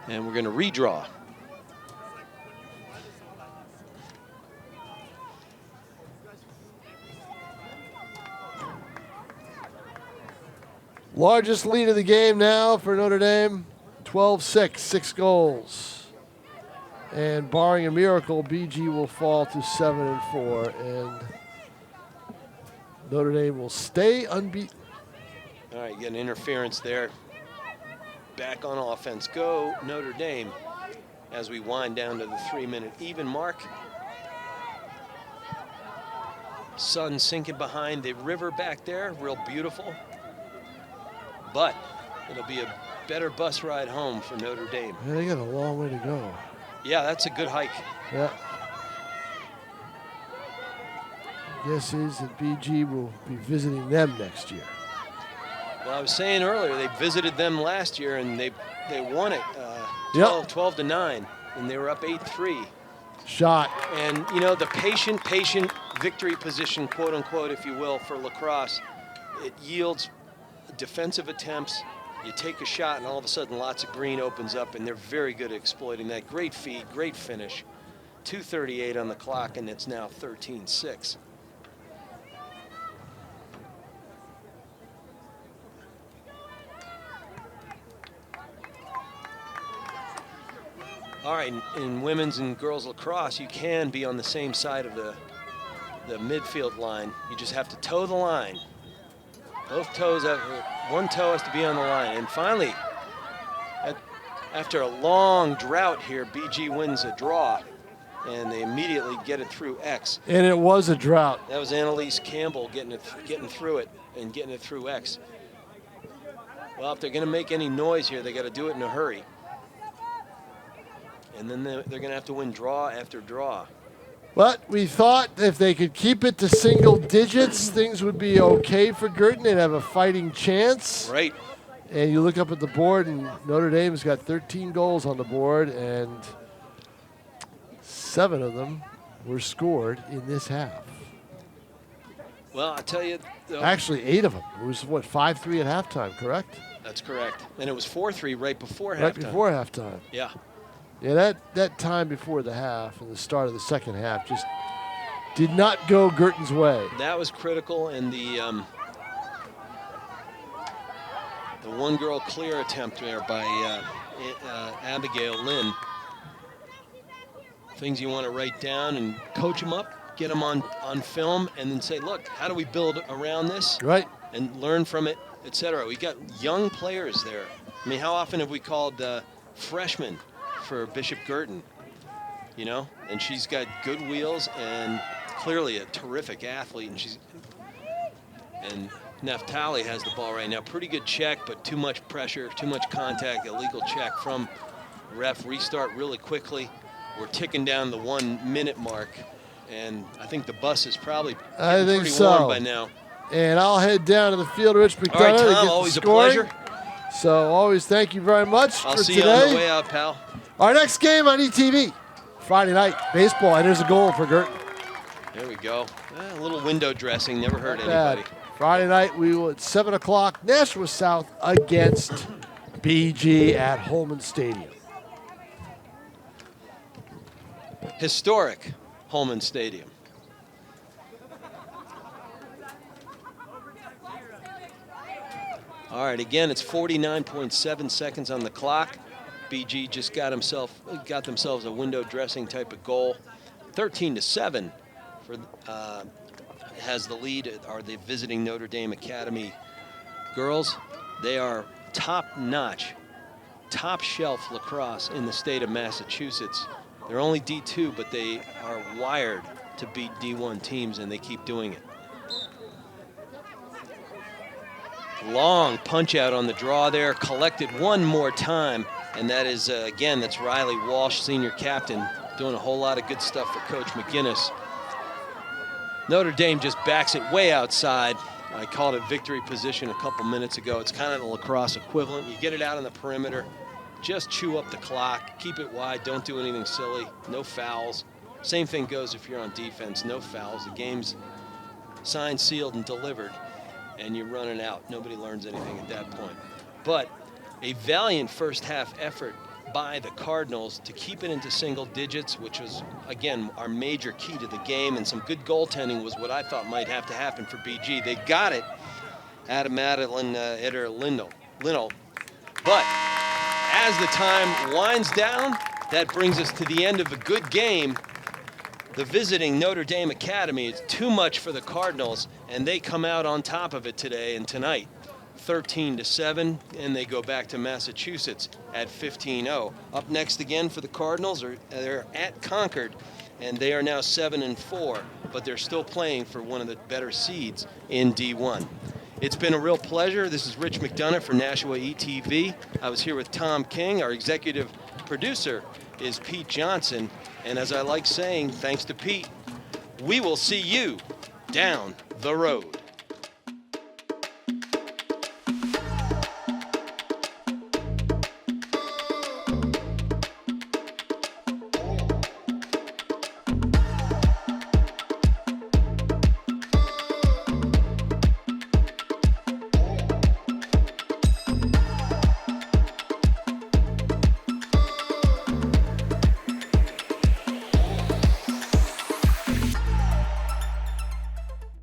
And we're going to redraw. Largest lead of the game now for Notre Dame, 12-6, 6 goals. And barring a miracle, BG will fall to 7-4, and Notre Dame will stay unbeaten. All right, you get an interference there. Back on offense. Go Notre Dame as we wind down to the 3-minute even mark. Sun sinking behind the river back there, real beautiful. But it'll be a better bus ride home for Notre Dame. Yeah, they got a long way to go. Yeah, that's a good hike. Yeah. Guess is that BG will be visiting them next year. Well, I was saying earlier, they visited them last year and they won it 12-9, and they were up 8-3. Shot. And, you know, the patient victory position, quote unquote, if you will, for lacrosse, it yields defensive attempts. You take a shot and all of a sudden lots of green opens up, and they're very good at exploiting that. Great feed, great finish. 2:38 on the clock, and it's now 13-6. All right, in women's and girls lacrosse, you can be on the same side of the midfield line. You just have to toe the line. Both toes, one toe has to be on the line. And finally, after a long drought here, BG wins a draw, and they immediately get it through X. And it was a drought. That was Annalise Campbell getting through it and getting it through X. Well, if they're going to make any noise here, they got to do it in a hurry. And then they're going to have to win draw after draw. But we thought if they could keep it to single digits, things would be okay for Guertin. They'd have a fighting chance. Right. And you look up at the board, and Notre Dame's got 13 goals on the board, and 7 of them were scored in this half. Well, I tell you. Actually, 8 of them. It was, 5-3 at halftime, correct? That's correct. And it was 4-3 right before halftime. Right before halftime. Yeah. Yeah, that time before the half and the start of the second half just did not go Guertin's way. That was critical, and the one-girl clear attempt there by Abigail Lynn. Things you want to write down and coach them up, get them on film, and then say, look, how do we build around this? Right. And learn from it, etc. We got young players there. I mean, how often have we called freshmen for Bishop Guertin, you know? And she's got good wheels, and clearly a terrific athlete, and Naftali has the ball right now. Pretty good check, but too much pressure, too much contact. Illegal check from ref. Restart really quickly. We're ticking down the 1 minute mark, and I think the bus is probably pretty warm by now. And I'll head down to the field, Rich McDonough. All right, to Tom, get always the a scoring. pleasure. So always thank you very much I'll for see today. you on the way out, pal. Our next game on ETV, Friday night baseball, and there's a goal for Guertin. There we go. A little window dressing, never hurt Not bad. anybody. Friday night, we will at 7 o'clock, Nashua South against BG at Holman Stadium. Historic Holman Stadium. All right, again, it's 49.7 seconds on the clock. BG just got themselves a window dressing type of goal. 13-7 for has the lead, are the visiting Notre Dame Academy girls. They are top-notch, top-shelf lacrosse in the state of Massachusetts. They're only D2, but they are wired to beat D1 teams, and they keep doing it. Long punch out on the draw there, collected one more time, and that is, again, that's Riley Walsh, senior captain, doing a whole lot of good stuff for Coach McGinnis. Notre Dame just backs it way outside. I called it victory position a couple minutes ago. It's kind of the lacrosse equivalent. You get it out on the perimeter, just chew up the clock, keep it wide, don't do anything silly, no fouls. Same thing goes if you're on defense, no fouls. The game's signed, sealed, and delivered, and you're running out. Nobody learns anything at that point. But a valiant first half effort by the Cardinals to keep it into single digits, which was, again, our major key to the game, and some good goaltending was what I thought might have to happen for BG. They got it out of Madeline Linnell. But as the time winds down, that brings us to the end of a good game. The visiting Notre Dame Academy is too much for the Cardinals, and they come out on top of it today and tonight. 13-7, and they go back to Massachusetts at 15-0. Up next again for the Cardinals, they're at Concord, and they are now 7-4, but they're still playing for one of the better seeds in D1. It's been a real pleasure. This is Rich McDonough for Nashua ETV. I was here with Tom King. Our executive producer is Pete Johnson, and as I like saying, thanks to Pete, we will see you down the road.